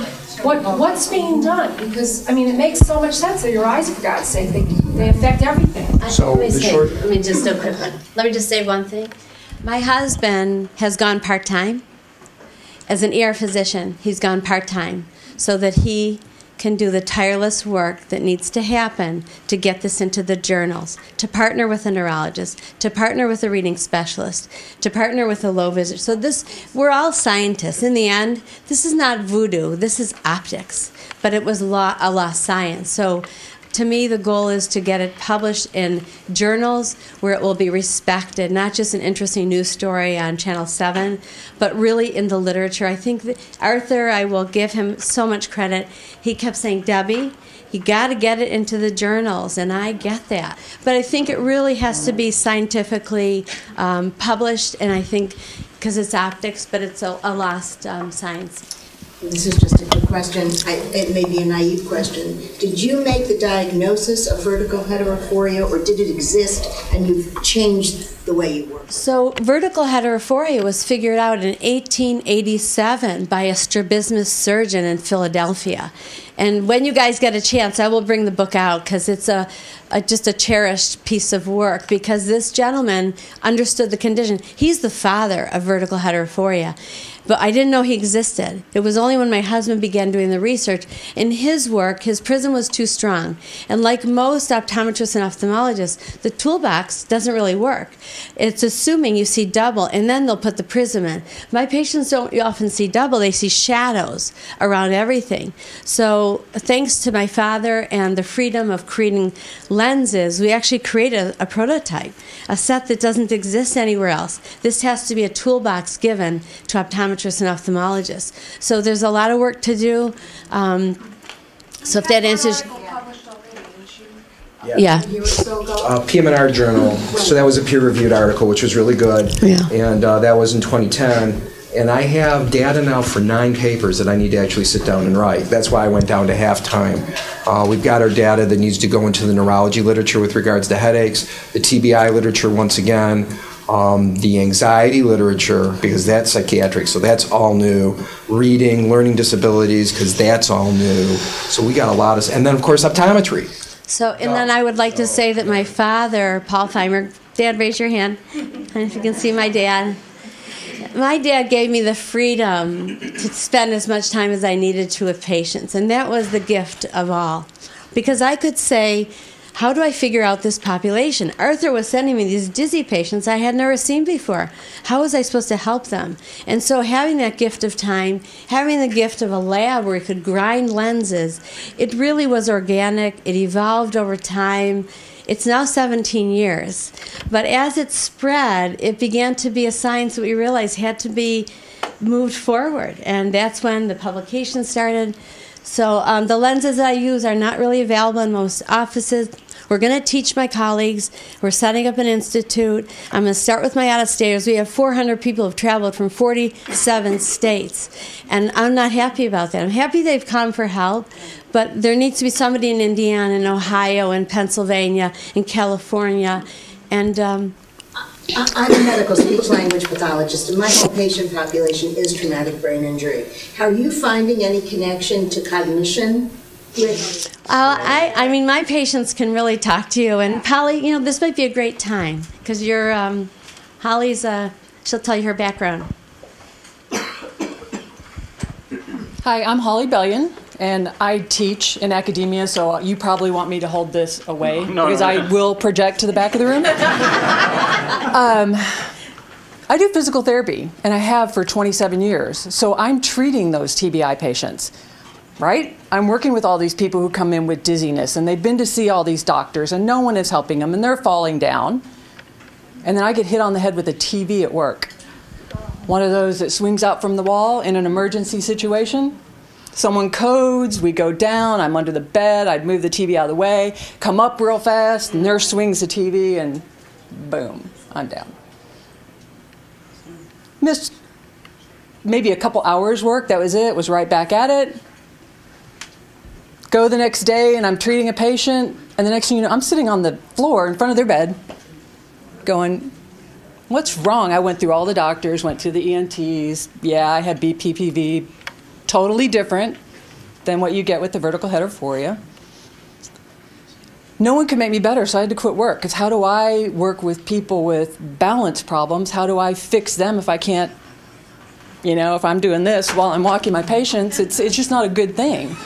Speaker 8: What's being done? Because, I mean, it makes so much sense. They're your eyes, for God's sake. They affect everything.
Speaker 4: So
Speaker 1: Let me just do a quick one. Let me just say one thing. My husband has gone part-time. As an ER physician, he's gone part-time so that he can do the tireless work that needs to happen to get this into the journals, to partner with a neurologist, to partner with a reading specialist, to partner with a low vision. So we're all scientists. In the end, this is not voodoo. This is optics. But it was a lost science. So to me, the goal is to get it published in journals where it will be respected, not just an interesting news story on Channel 7, but really in the literature. I think that Arthur, I will give him so much credit. He kept saying, Debbie, you got to get it into the journals, and I get that. But I think it really has to be scientifically published, and I think because it's optics, but it's a lost science.
Speaker 9: This is just a quick question. It may be a naive question. Did you make the diagnosis of vertical heterophoria, or did it exist and you've changed the way you work?
Speaker 1: So vertical heterophoria was figured out in 1887 by a strabismus surgeon in Philadelphia. And when you guys get a chance, I will bring the book out because it's just a cherished piece of work, because this gentleman understood the condition. He's the father of vertical heterophoria. But I didn't know he existed. It was only when my husband began doing the research. In his work, his prism was too strong. And like most optometrists and ophthalmologists, the toolbox doesn't really work. It's assuming you see double, and then they'll put the prism in. My patients don't often see double. They see shadows around everything. So thanks to my father and the freedom of creating lenses, we actually created a prototype, a set that doesn't exist anywhere else. This has to be a toolbox given to optometrists and ophthalmologists. So there's a lot of work to do. So if that answers... Yeah.
Speaker 4: PM&R Journal. So that was a peer-reviewed article, which was really good.
Speaker 1: Yeah.
Speaker 4: And that was in 2010. And I have data now for 9 papers that I need to actually sit down and write. That's why I went down to half-time. We've got our data that needs to go into the neurology literature with regards to headaches, the TBI literature once again, the anxiety literature, because that's psychiatric, so that's all new. Reading, learning disabilities, because that's all new. So we got a lot of, and then of course optometry.
Speaker 1: So, and then I would like to say that my father, Paul Feimer, Dad, raise your hand. And if you can see my dad. My dad gave me the freedom to spend as much time as I needed to with patients, and that was the gift of all. Because I could say, how do I figure out this population? Arthur was sending me these dizzy patients I had never seen before. How was I supposed to help them? And so having that gift of time, having the gift of a lab where we could grind lenses, it really was organic. It evolved over time. It's now 17 years. But as it spread, it began to be a science that we realized had to be moved forward. And that's when the publication started. So the lenses that I use are not really available in most offices. We're going to teach my colleagues. We're setting up an institute. I'm going to start with my out-of-staters. We have 400 people who have traveled from 47 states. And I'm not happy about that. I'm happy they've come for help, but there needs to be somebody in Indiana and Ohio and Pennsylvania and California. And
Speaker 9: I'm a medical speech-language pathologist, and my whole patient population is traumatic brain injury. Are you finding any connection to cognition with?
Speaker 1: I mean, my patients can really talk to you. And Polly, you know, this might be a great time because you're Holly's. She'll tell you her background.
Speaker 10: Hi, I'm Holly Bellion, and I teach in academia, so you probably want me to hold this away because I will project to the back of the room. I do physical therapy, and I have for 27 years, so I'm treating those TBI patients, right? I'm working with all these people who come in with dizziness, and they've been to see all these doctors, and no one is helping them, and they're falling down. And then I get hit on the head with a TV at work. One of those that swings out from the wall in an emergency situation. Someone codes, we go down, I'm under the bed, I'd move the TV out of the way, come up real fast, nurse swings the TV, and boom, I'm down. Missed maybe a couple hours work, that was it, was right back at it. Go the next day and I'm treating a patient, and the next thing you know, I'm sitting on the floor in front of their bed going, what's wrong? I went through all the doctors, went to the ENTs. Yeah, I had BPPV, totally different than what you get with the vertical heterophoria. No one could make me better, so I had to quit work. Because how do I work with people with balance problems? How do I fix them if I can't, you know, if I'm doing this while I'm walking my patients? It's just not a good thing.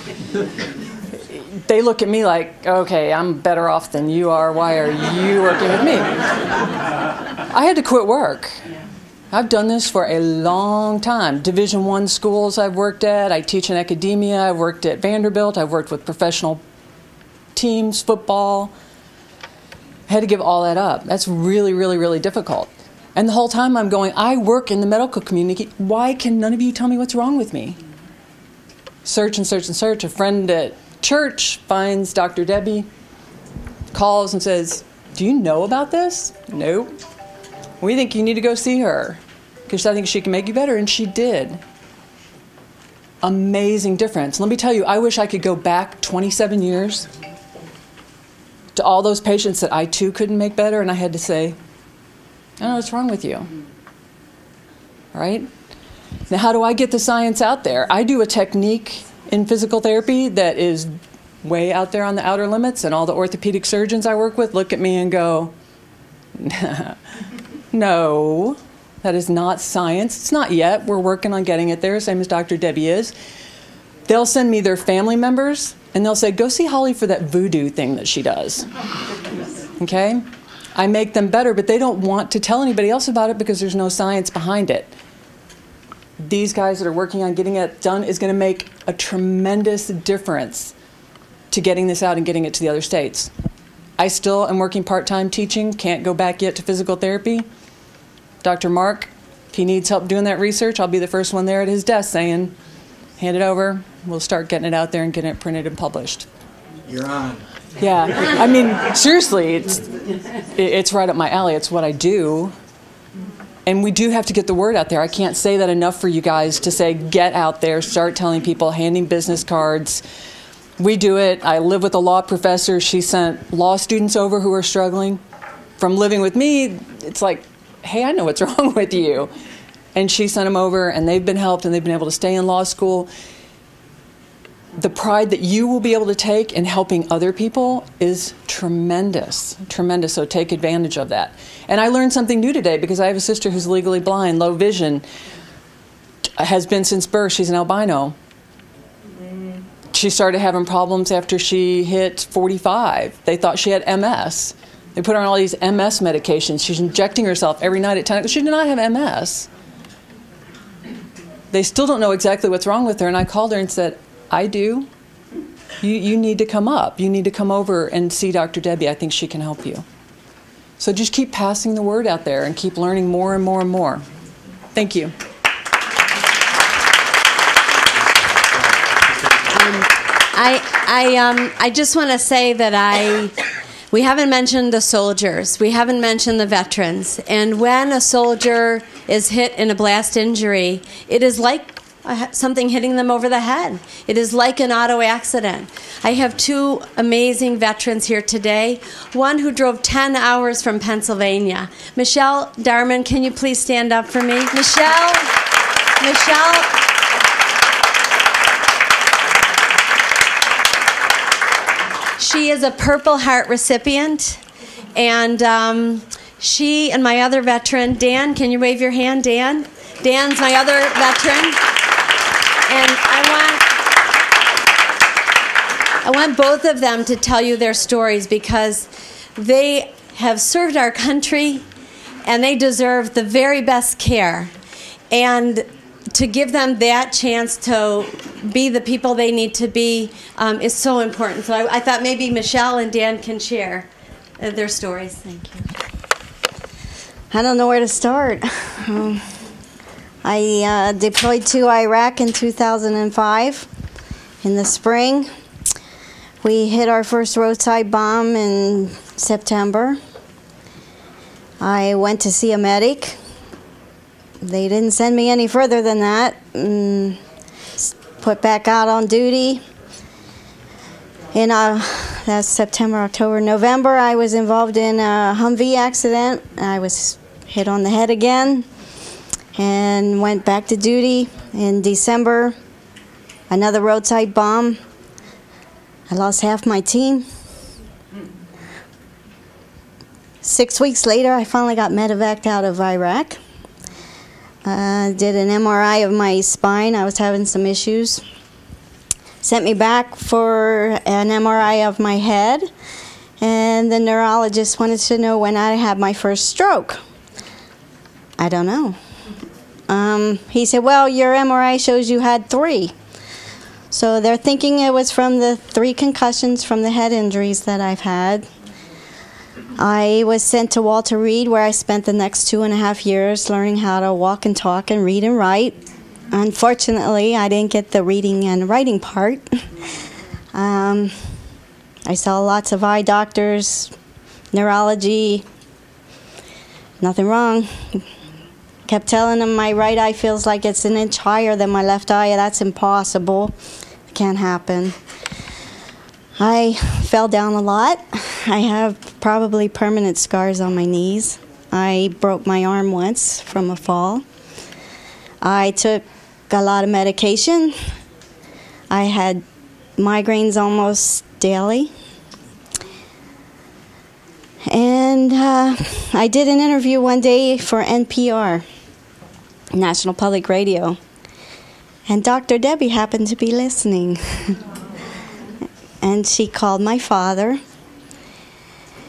Speaker 10: They look at me like, okay, I'm better off than you are. Why are you working with me? I had to quit work. I've done this for a long time. Division I schools I've worked at. I teach in academia. I've worked at Vanderbilt. I've worked with professional teams, football. I had to give all that up. That's really, really, really difficult. And the whole time I'm going, I work in the medical community. Why can none of you tell me what's wrong with me? Search and search and search. A friend at church finds Dr. Debbie, calls and says, do you know about this? Nope. We think you need to go see her because I think she can make you better. And she did. Amazing difference. Let me tell you, I wish I could go back 27 years to all those patients that I too couldn't make better, and I had to say, I don't know what's wrong with you. All right? Now, how do I get the science out there? I do a technique in physical therapy that is way out there on the outer limits, and all the orthopedic surgeons I work with look at me and go, no, that is not science. It's not yet. We're working on getting it there, same as Dr. Debbie is. They'll send me their family members, and they'll say, go see Holly for that voodoo thing that she does. Okay? I make them better, but they don't want to tell anybody else about it because there's no science behind it. These guys that are working on getting it done is going to make a tremendous difference to getting this out and getting it to the other states. I still am working part-time teaching, can't go back yet to physical therapy. Dr. Mark, if he needs help doing that research, I'll be the first one there at his desk saying, hand it over, we'll start getting it out there and getting it printed and published.
Speaker 4: You're on.
Speaker 10: Yeah, I mean, seriously, it's right up my alley. It's what I do. And we do have to get the word out there. I can't say that enough for you guys to say, get out there, start telling people, handing business cards. We do it. I live with a law professor. She sent law students over who are struggling. From living with me, it's like, hey, I know what's wrong with you. And she sent them over, and they've been helped, and they've been able to stay in law school. the pride that you will be able to take in helping other people is tremendous, tremendous. So take advantage of that. And I learned something new today because I have a sister who's legally blind, low vision, has been since birth. She's an albino. She started having problems after she hit 45. They thought she had MS. They put her on all these MS medications. She's injecting herself every night at 10 o'clock. She did not have MS. They still don't know exactly what's wrong with her. And I called her and said, I do. You need to come up. You need to come over and see Dr. Debbie. I think she can help you. So just keep passing the word out there and keep learning more and more and more. Thank you.
Speaker 1: I just want to say that we haven't mentioned the soldiers. We haven't mentioned the veterans. And when a soldier is hit in a blast injury, it is like something hitting them over the head. It is like an auto accident. I have two amazing veterans here today. One who drove 10 hours from Pennsylvania. Michelle Darman, can you please stand up for me? Michelle. She is a Purple Heart recipient, and she and my other veteran, Dan, can you wave your hand, Dan? Dan's my other veteran, and I want both of them to tell you their stories because they have served our country, and they deserve the very best care, and to give them that chance to be the people they need to be is so important. So I thought maybe Michelle and Dan can share their stories. Thank you.
Speaker 11: I don't know where to start. I deployed to Iraq in 2005 in the spring. We hit our first roadside bomb in September. I went to see a medic. They didn't send me any further than that. Put back out on duty. In that's September, October, November, I was involved in a Humvee accident. I was hit on the head again and went back to duty. In December, another roadside bomb. I lost half my team. 6 weeks later, I finally got medevaced out of Iraq. Did an MRI of my spine. I was having some issues. Sent me back for an MRI of my head, and the neurologist wanted to know when I had my first stroke. I don't know. He said, well, your MRI shows you had 3. So they're thinking it was from the 3 concussions from the head injuries that I've had. I was sent to Walter Reed, where I spent the next 2.5 years learning how to walk and talk and read and write. Unfortunately, I didn't get the reading and writing part. I saw lots of eye doctors, neurology, nothing wrong. Kept telling them my right eye feels like it's an inch higher than my left eye. That's impossible. It can't happen. I fell down a lot. I have probably permanent scars on my knees. I broke my arm once from a fall. I took a lot of medication. I had migraines almost daily. And I did an interview one day for NPR, National Public Radio. And Dr. Debbie happened to be listening. And she called my father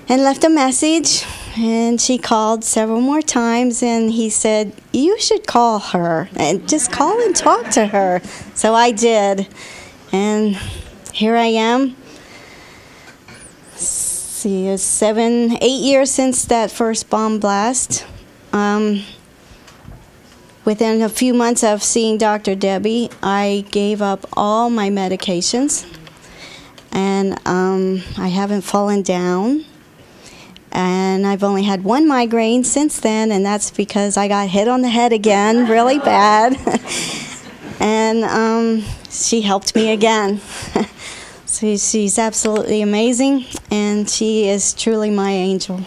Speaker 11: and left a message. And she called several more times, and he said, you should call her and just call and talk to her. So I did. And here I am. See, it's 8 years since that first bomb blast. Within a few months of seeing Dr. Debbie, I gave up all my medications. And I haven't fallen down. And I've only had one migraine since then, and that's because I got hit on the head again really bad. And she helped me again. So she's absolutely amazing, and she is truly my angel.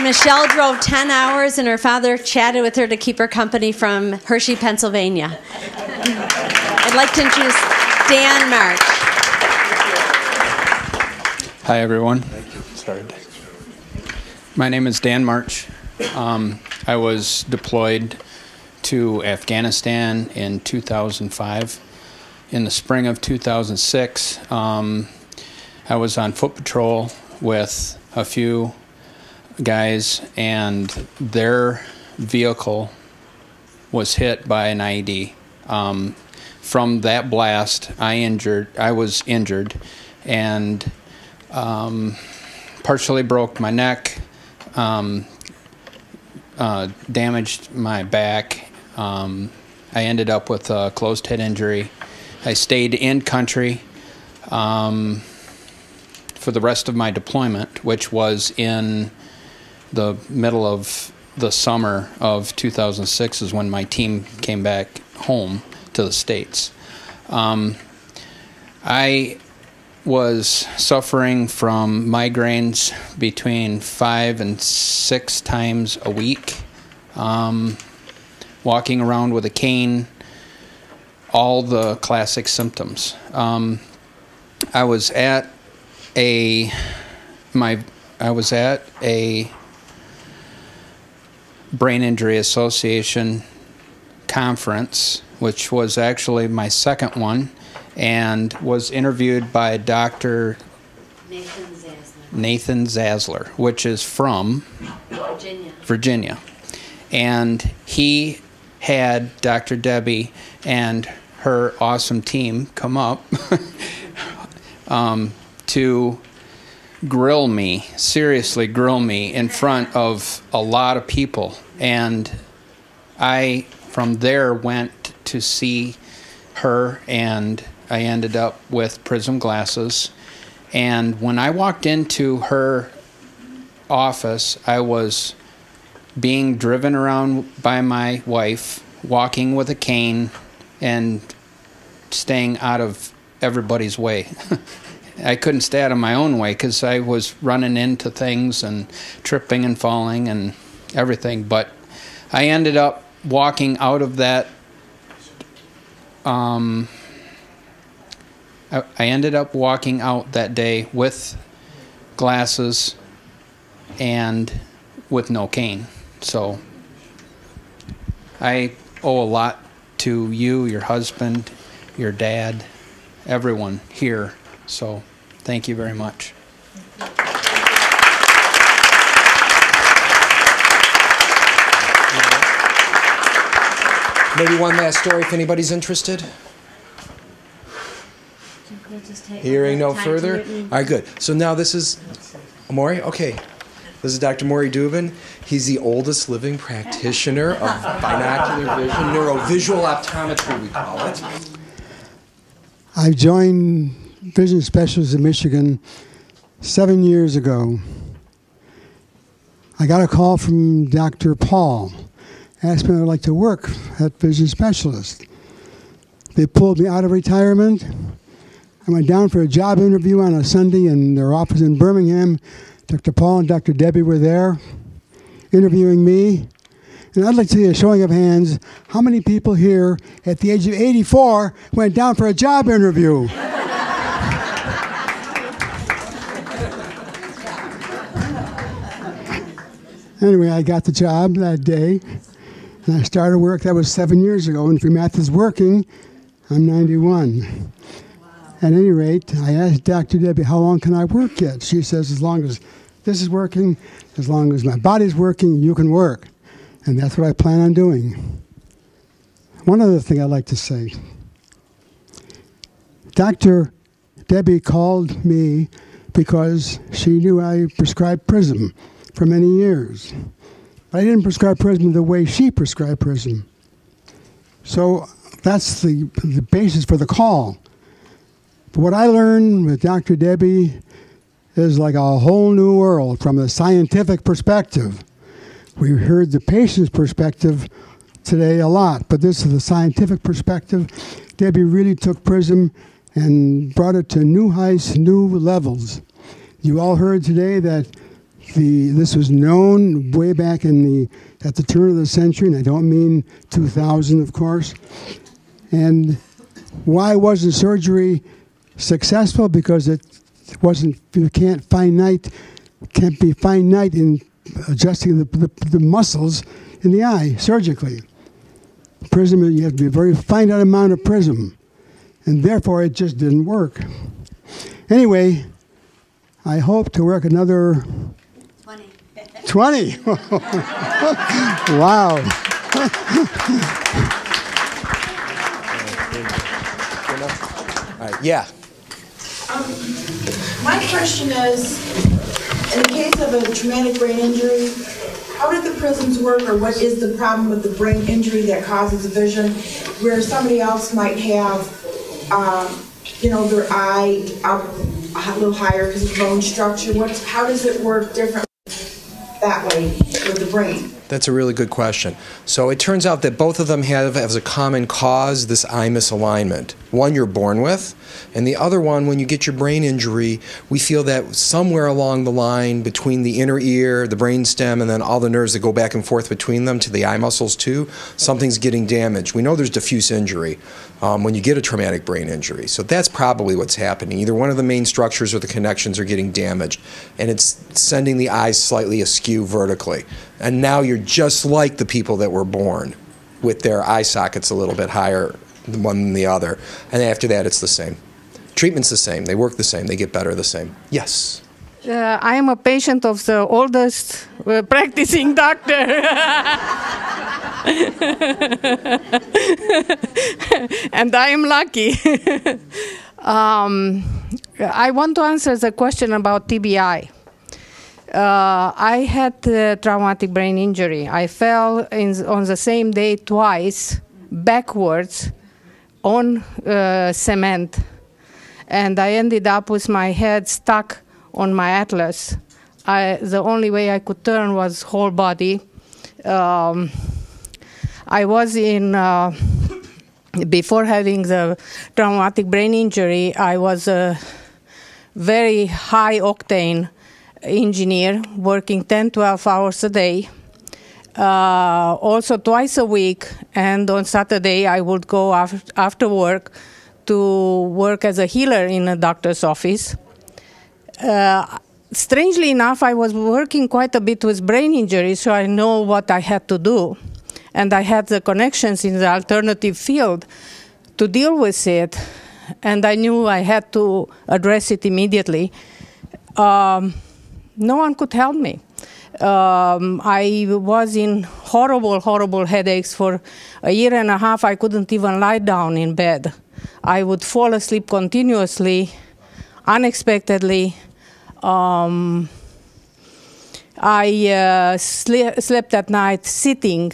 Speaker 1: Michelle drove 10 hours and her father chatted with her to keep her company from Hershey, Pennsylvania. I'd like to introduce Dan March.
Speaker 12: Hi, everyone. My name is Dan March. I was deployed to Afghanistan in 2005. In the spring of 2006, I was on foot patrol with a few guys, and their vehicle was hit by an IED. From that blast, I was injured, and partially broke my neck, damaged my back. I ended up with a closed head injury. I stayed in country for the rest of my deployment, which was in the middle of the summer of 2006 is when my team came back home to the States. I was suffering from migraines between 5 and 6 times a week, walking around with a cane, all the classic symptoms. I was at a Brain Injury Association conference, which was actually my second one, and was interviewed by Dr. Nathan Zasler, which is from Virginia. And he had Dr. Debbie and her awesome team come up to grill me, seriously grill me in front of a lot of people. And I, from there, went to see her, and I ended up with Prism glasses. And when I walked into her office, I was being driven around by my wife, walking with a cane, and staying out of everybody's way. I couldn't stay out of my own way because I was running into things and tripping and falling and everything. But I ended up walking out of that. I ended up walking out that day with glasses and with no cane. So I owe a lot to you, your husband, your dad, everyone here. So thank you very much.
Speaker 4: Maybe one last story if anybody's interested. Hearing no further. All right, good. So now this is Maury. Okay. This is Dr. Maury Dubin. He's the oldest living practitioner of binocular vision, neurovisual optometry, we call it.
Speaker 13: I joined Vision Specialists in Michigan 7 years ago. I got a call from Dr. Paul, asked me if I'd like to work at Vision Specialist. They pulled me out of retirement. I went down for a job interview on a Sunday in their office in Birmingham. Dr. Paul and Dr. Debbie were there interviewing me. And I'd like to see a showing of hands. How many people here at the age of 84 went down for a job interview? Anyway, I got the job that day, and I started work. That was 7 years ago, and if your math is working, I'm 91. At any rate, I asked Dr. Debbie, how long can I work yet? She says, as long as this is working, as long as my body's working, you can work. And that's what I plan on doing. One other thing I'd like to say. Dr. Debbie called me because she knew I prescribed Prism for many years. But I didn't prescribe Prism the way she prescribed Prism. So that's the basis for the call. But what I learned with Dr. Debbie is like a whole new world from a scientific perspective. We heard the patient's perspective today a lot, but this is the scientific perspective. Debbie really took Prism and brought it to new heights, new levels. You all heard today that this was known way back at the turn of the century, and I don't mean 2000, of course. And why wasn't surgery successful? Because it wasn't. You can't be finite in adjusting the muscles in the eye surgically. Prism, you have to be a very finite amount of prism, and therefore it just didn't work. Anyway, I hope to work another 20. Wow.
Speaker 4: All right, yeah.
Speaker 14: My question is, in the case of a traumatic brain injury, how did the prisms work, or what is the problem with the brain injury that causes vision, where somebody else might have, their eye up a little higher because of bone structure? How does it work differently that way with the brain?
Speaker 4: That's a really good question. So it turns out that both of them have as a common cause this eye misalignment. One you're born with, and the other one, when you get your brain injury, we feel that somewhere along the line between the inner ear, the brain stem, and then all the nerves that go back and forth between them to the eye muscles too, something's getting damaged. We know there's diffuse injury when you get a traumatic brain injury. So that's probably what's happening. Either one of the main structures or the connections are getting damaged, and it's sending the eyes slightly askew vertically. And now you're just like the people that were born with their eye sockets a little bit higher one than the other. And after that, it's the same. Treatment's the same. They work the same. They get better the same. Yes?
Speaker 5: I am a patient of the oldest practicing doctor. And I am lucky. I want to answer the question about TBI. I had a traumatic brain injury. I fell on the same day twice, backwards, on cement. And I ended up with my head stuck on my atlas. The only way I could turn was whole body. I was before having the traumatic brain injury, I was a very high octane engineer working 10-12 hours a day, also twice a week, and on Saturday I would go after work to work as a healer in a doctor's office. Strangely enough, I was working quite a bit with brain injuries, so I know what I had to do, and I had the connections in the alternative field to deal with it, and I knew I had to address it immediately. No one could help me. I was in horrible headaches for a year and a half. I couldn't even lie down in bed. I would fall asleep continuously, unexpectedly. I slept at night sitting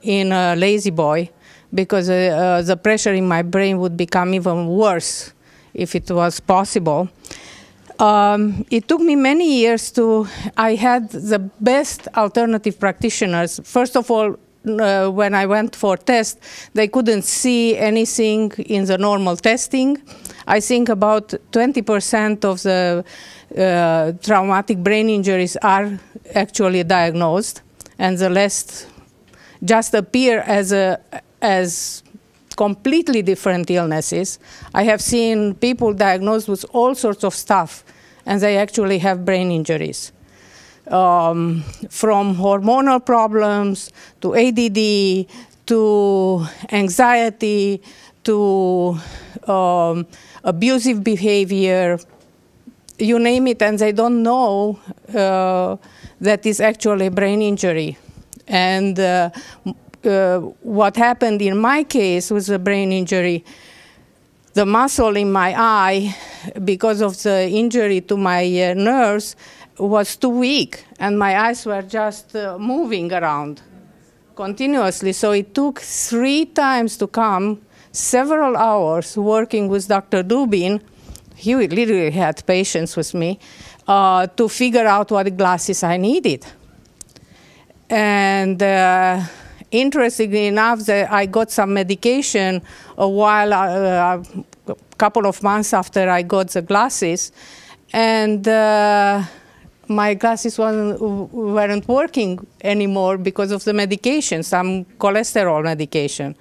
Speaker 5: in a lazy boy because the pressure in my brain would become even worse if it was possible. It took me many years I had the best alternative practitioners. First of all, when I went for test, they couldn't see anything in the normal testing. I think about 20% of the traumatic brain injuries are actually diagnosed, and the rest just appear as completely different illnesses. I have seen people diagnosed with all sorts of stuff, and they actually have brain injuries. From hormonal problems to ADD to anxiety to abusive behavior, you name it, and they don't know that is actually a brain injury. And what happened in my case with the brain injury, the muscle in my eye, because of the injury to my nerves, was too weak, and my eyes were just moving around continuously. So it took 3 times to come, several hours working with Dr. Dubin. He literally had patience with me to figure out what glasses I needed. And interestingly enough, I got some medication a couple of months after I got the glasses, and
Speaker 15: my glasses weren't working anymore because of the medication, some cholesterol medication.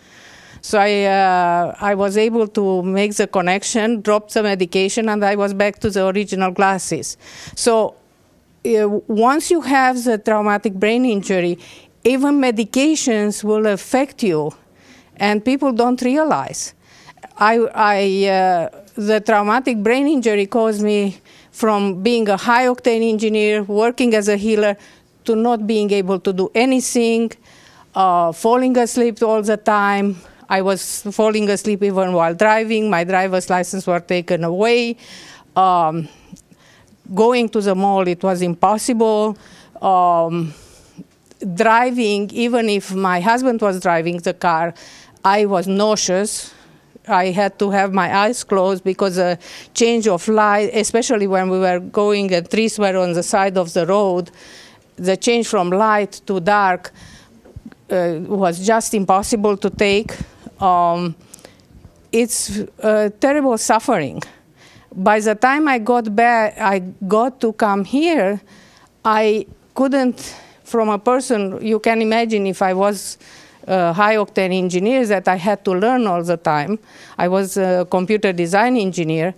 Speaker 15: So I was able to make the connection, drop the medication, and I was back to the original glasses. So once you have the traumatic brain injury, even medications will affect you, and people don't realize. The traumatic brain injury caused me from being a high-octane engineer, working as a healer, to not being able to do anything, falling asleep all the time. I was falling asleep even while driving. My driver's license was taken away. Going to the mall, it was impossible. Driving, even if my husband was driving the car, I was nauseous. I had to have my eyes closed because a change of light, especially when we were going and trees were on the side of the road, the change from light to dark was just impossible to take. It's terrible suffering. By the time I got back, I got to come here, I couldn't, from a person, you can imagine if I was a high-octane engineer that I had to learn all the time. I was a computer design engineer,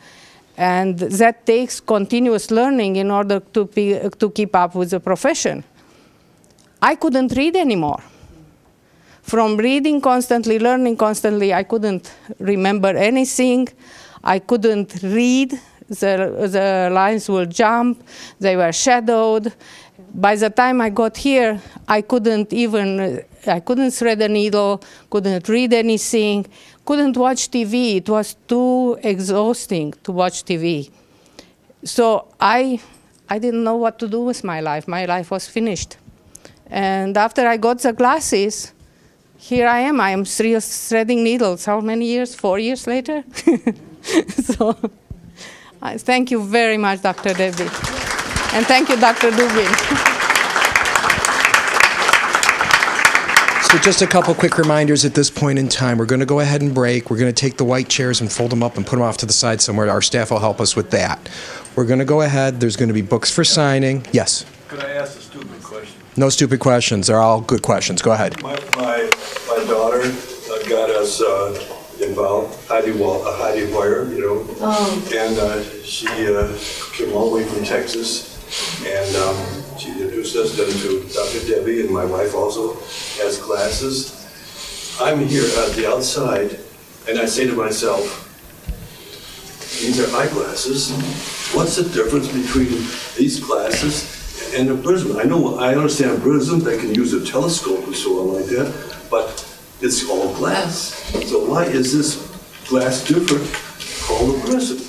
Speaker 15: and that takes continuous learning in order to keep up with the profession. I couldn't read anymore. From reading constantly, learning constantly, I couldn't remember anything. I couldn't read. The lines would jump. They were shadowed. By the time I got here, I couldn't thread a needle, couldn't read anything, couldn't watch TV. It was too exhausting to watch TV. So I didn't know what to do with my life. My life was finished. And after I got the glasses, here I am. I am still threading needles. How many years? 4 years later? So I thank you very much, Dr. Debbie. And thank you, Dr. Dubin.
Speaker 4: So just a couple quick reminders at this point in time. We're going to go ahead and break. We're going to take the white chairs and fold them up and put them off to the side somewhere. Our staff will help us with that. We're going to go ahead. There's going to be books for signing. Yes?
Speaker 16: Could I ask a stupid question?
Speaker 4: No stupid questions. They're all good questions. Go ahead.
Speaker 16: My daughter got us involved, Heidi Wire, you know, and she came all the way from Texas, and she introduced us then to Dr. Debbie, and my wife also has glasses. I'm here at the outside, and I say to myself, these are eyeglasses. What's the difference between these glasses and a prism? I understand prisms, they can use a telescope and so on like that, but it's all glass. So why is this glass different called a prism?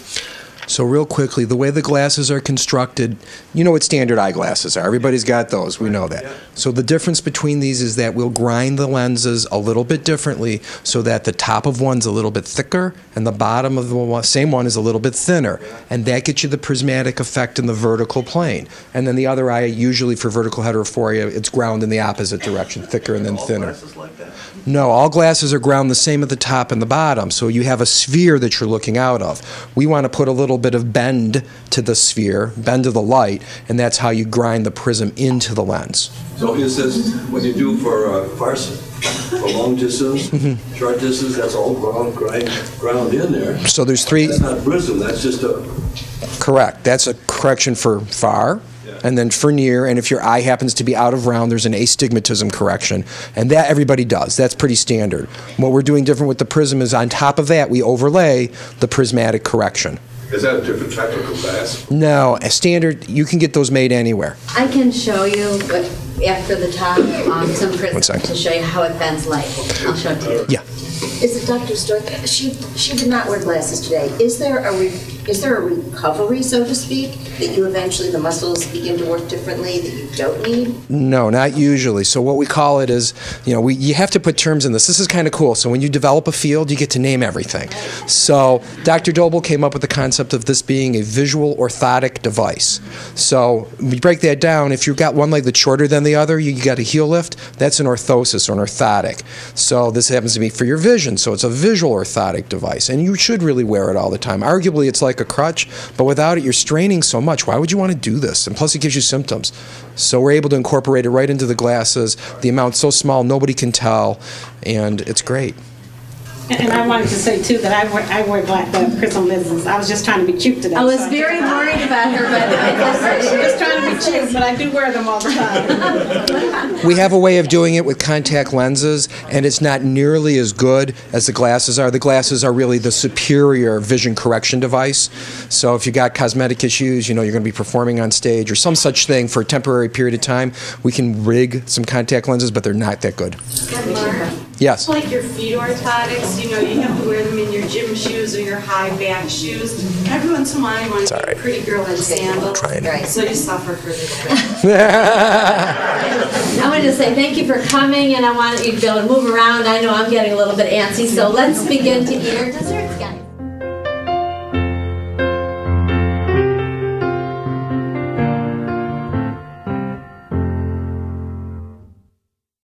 Speaker 4: So real quickly, the way the glasses are constructed, you know what standard eyeglasses are. Everybody's got those. We know that. Yeah. So the difference between these is that we'll grind the lenses a little bit differently so that the top of one's a little bit thicker and the bottom of the same one is a little bit thinner. And that gets you the prismatic effect in the vertical plane. And then the other eye, usually for vertical heterophoria, it's ground in the opposite direction, thicker and then thinner.
Speaker 16: Glasses like that?
Speaker 4: No, all glasses are ground the same at the top and the bottom. So you have a sphere that you're looking out of. We want to put a little bit of bend to the sphere, bend to the light, and that's how you grind the prism into the lens.
Speaker 16: So is this what you do for long distance, short distance? That's all ground in there.
Speaker 4: So there's three.
Speaker 16: That's not prism. That's just a.
Speaker 4: Correct. That's a correction for far. And then for near, and if your eye happens to be out of round, there's an astigmatism correction. And that everybody does. That's pretty standard. What we're doing different with the prism is on top of that, we overlay the prismatic correction.
Speaker 16: Is that a different type of glass?
Speaker 4: No, a standard, you can get those made anywhere.
Speaker 17: I can show you, after the talk, some prisms to show you how it bends light. I'll show it to you.
Speaker 4: Yeah.
Speaker 9: Is it Dr. Stork? She did not wear glasses today. Is there a recovery, so to speak, that you eventually, the muscles begin to work differently, that you
Speaker 17: don't need?
Speaker 4: No, not usually. So what we call it is, you have to put terms in this. This is kind of cool. So when you develop a field, you get to name everything. So Dr. Doble came up with the concept of this being a visual orthotic device. So we break that down. If you've got one leg that's shorter than the other, you got a heel lift. That's an orthosis or an orthotic. So this happens to be for your vision. So it's a visual orthotic device, and you should really wear it all the time. Arguably, it's like a crutch, but without it, you're straining so much. Why would you want to do this? And plus, it gives you symptoms. So we're able to incorporate it right into the glasses. The amount's so small, nobody can tell, and it's great.
Speaker 3: And I wanted to say, too, that I wear the Prism lenses. I was just trying to be cute today.
Speaker 1: I was very worried about her, but I
Speaker 3: was just trying to be cute, but I do wear them all the time.
Speaker 4: We have a way of doing it with contact lenses, and it's not nearly as good as the glasses are. The glasses are really the superior vision correction device. So if you got cosmetic issues, you're going to be performing on stage or some such thing for a temporary period of time, we can rig some contact lenses, but they're not that good. Yes.
Speaker 18: Like your feet orthotics, you have to wear them in your gym shoes or your high back shoes. Every once in a while, you want to be a pretty girl in sandals. Right. So you suffer for the day.
Speaker 1: I wanted to say thank you for coming, and I want you to be able to move around. I know I'm getting a little bit antsy, so let's begin to eat our desserts, guys.